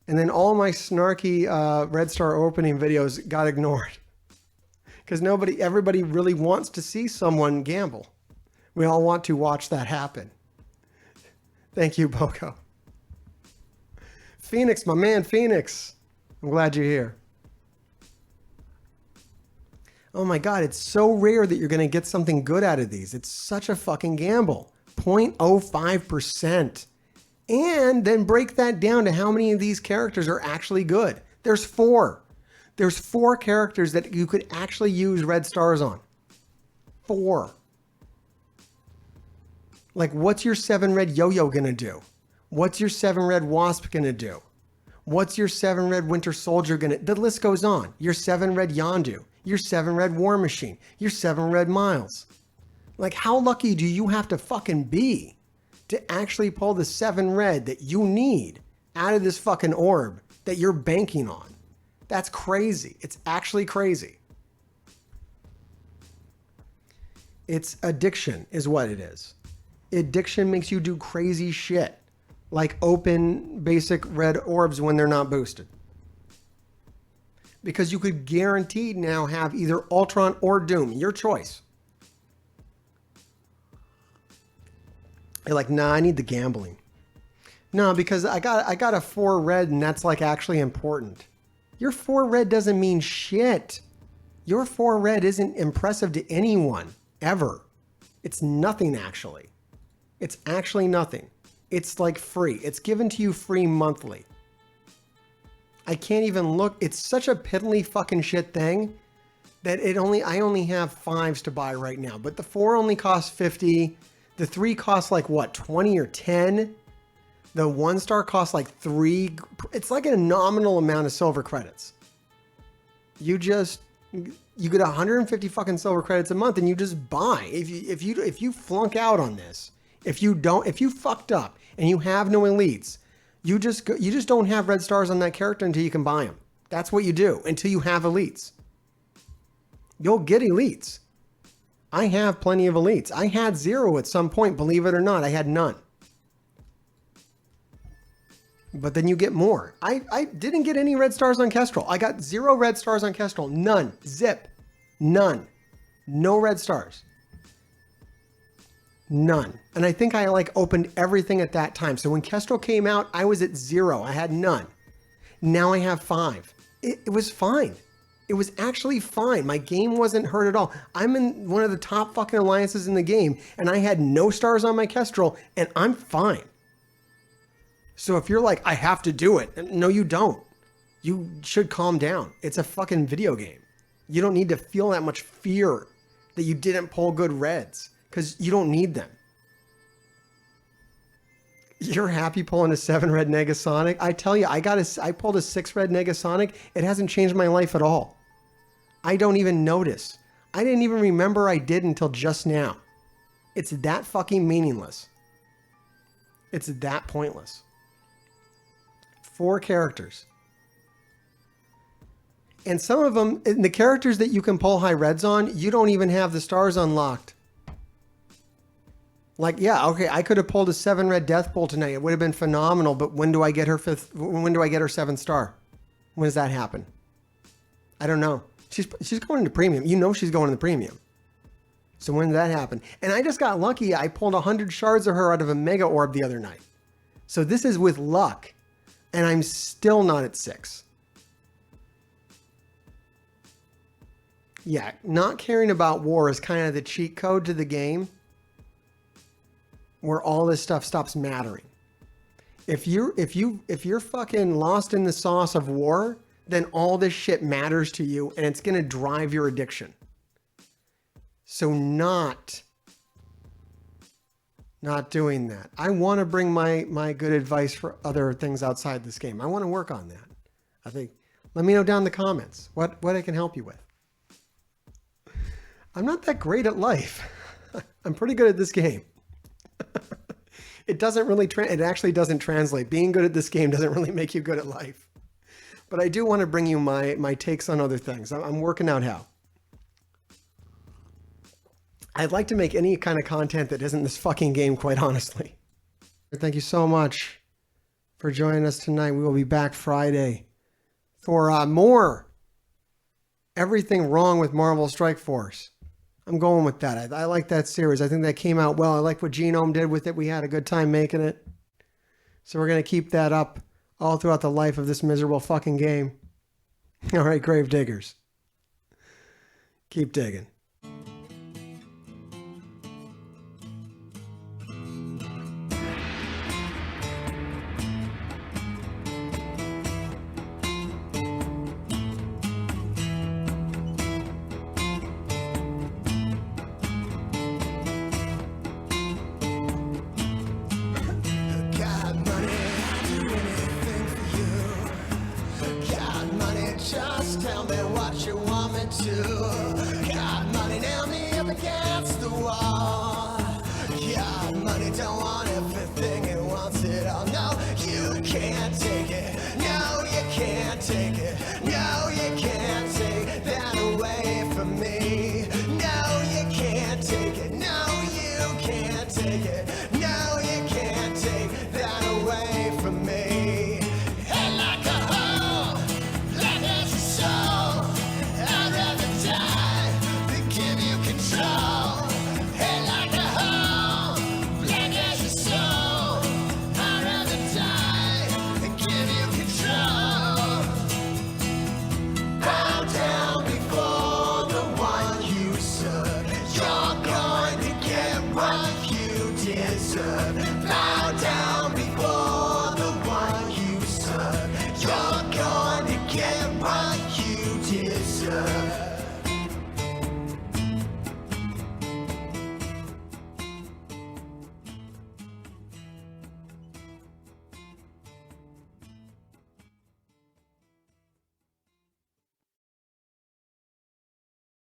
And then all my snarky Red Star opening videos got ignored. Because everybody really wants to see someone gamble. We all want to watch that happen. Thank you, Boko. Phoenix, my man, Phoenix. I'm glad you're here. Oh my God, it's so rare that you're going to get something good out of these. It's such a fucking gamble. 0.05%. And then break that down to how many of these characters are actually good. There's 4. There's 4 characters that you could actually use red stars on. 4. Like, what's your 7 red yo-yo gonna do? What's your 7 red wasp gonna do? What's your 7 red winter soldier gonna... The list goes on. Your 7 red Yondu. Your 7 red war machine. Your 7 red Miles. Like, how lucky do you have to fucking be to actually pull the 7 red that you need out of this fucking orb that you're banking on? That's crazy. It's actually crazy. It's addiction is what it is. Addiction makes you do crazy shit. Like open basic red orbs when they're not boosted. Because you could guaranteed now have either Ultron or Doom. Your choice. You're like, nah, I need the gambling. No, because I got a 4 red and that's like actually important. Your 4 red doesn't mean shit. Your 4 red isn't impressive to anyone, ever. It's nothing actually. It's actually nothing. It's like free. It's given to you free monthly. I can't even look. It's such a piddly fucking shit thing that I only have 5s to buy right now. But the 4 only costs 50. The 3 costs like what, 20 or 10? The 1 star costs like 3. It's like a nominal amount of silver credits. You get 150 fucking silver credits a month and you just buy. If you flunk out on this, if you fucked up and you have no elites, you just don't have red stars on that character until you can buy them. That's what you do until you have elites. You'll get elites. I have plenty of elites. I had 0 at some point, believe it or not. I had none. But then you get more. I didn't get any red stars on Kestrel. I got 0 red stars on Kestrel. None. Zip. None. No red stars. None. And I think I like opened everything at that time. So when Kestrel came out, I was at 0. I had none. Now I have 5. It was fine. It was actually fine. My game wasn't hurt at all. I'm in one of the top fucking alliances in the game, and I had no stars on my Kestrel, and I'm fine. So if you're like, I have to do it, no, you don't. You should calm down. It's a fucking video game. You don't need to feel that much fear that you didn't pull good reds, because you don't need them. You're happy pulling a 7 red Negasonic? I tell you, I pulled a 6 red Negasonic. It hasn't changed my life at all. I don't even notice. I didn't even remember I did until just now. It's that fucking meaningless. It's that pointless. 4 characters. And some of them, the characters that you can pull high reds on, you don't even have the stars unlocked. Like, yeah, okay, I could have pulled a 7 red Death Bolt tonight. It would have been phenomenal, but when do I get her 5th? When do I get her 7th star? When does that happen? I don't know. She's going into premium. You know she's going into premium. So when did that happen? And I just got lucky. I pulled 100 shards of her out of a mega orb the other night. So this is with luck. And I'm still not at 6. Yeah, not caring about war is kind of the cheat code to the game, where all this stuff stops mattering. If you're fucking lost in the sauce of war, then all this shit matters to you and it's gonna drive your addiction. So not doing that. I want to bring my good advice for other things outside this game. I want to work on that. I think, let me know down in the comments what I can help you with. I'm not that great at life. I'm pretty good at this game. It doesn't really, it actually doesn't translate. Being good at this game doesn't really make you good at life. But I do want to bring you my takes on other things. I'm working out how. I'd like to make any kind of content that isn't this fucking game, quite honestly. Thank you so much for joining us tonight. We will be back Friday for more Everything Wrong with Marvel Strike Force. I'm going with that. I like that series. I think that came out well. I like what Genome did with it. We had a good time making it. So we're going to keep that up all throughout the life of this miserable fucking game. All right, Grave Diggers. Keep digging.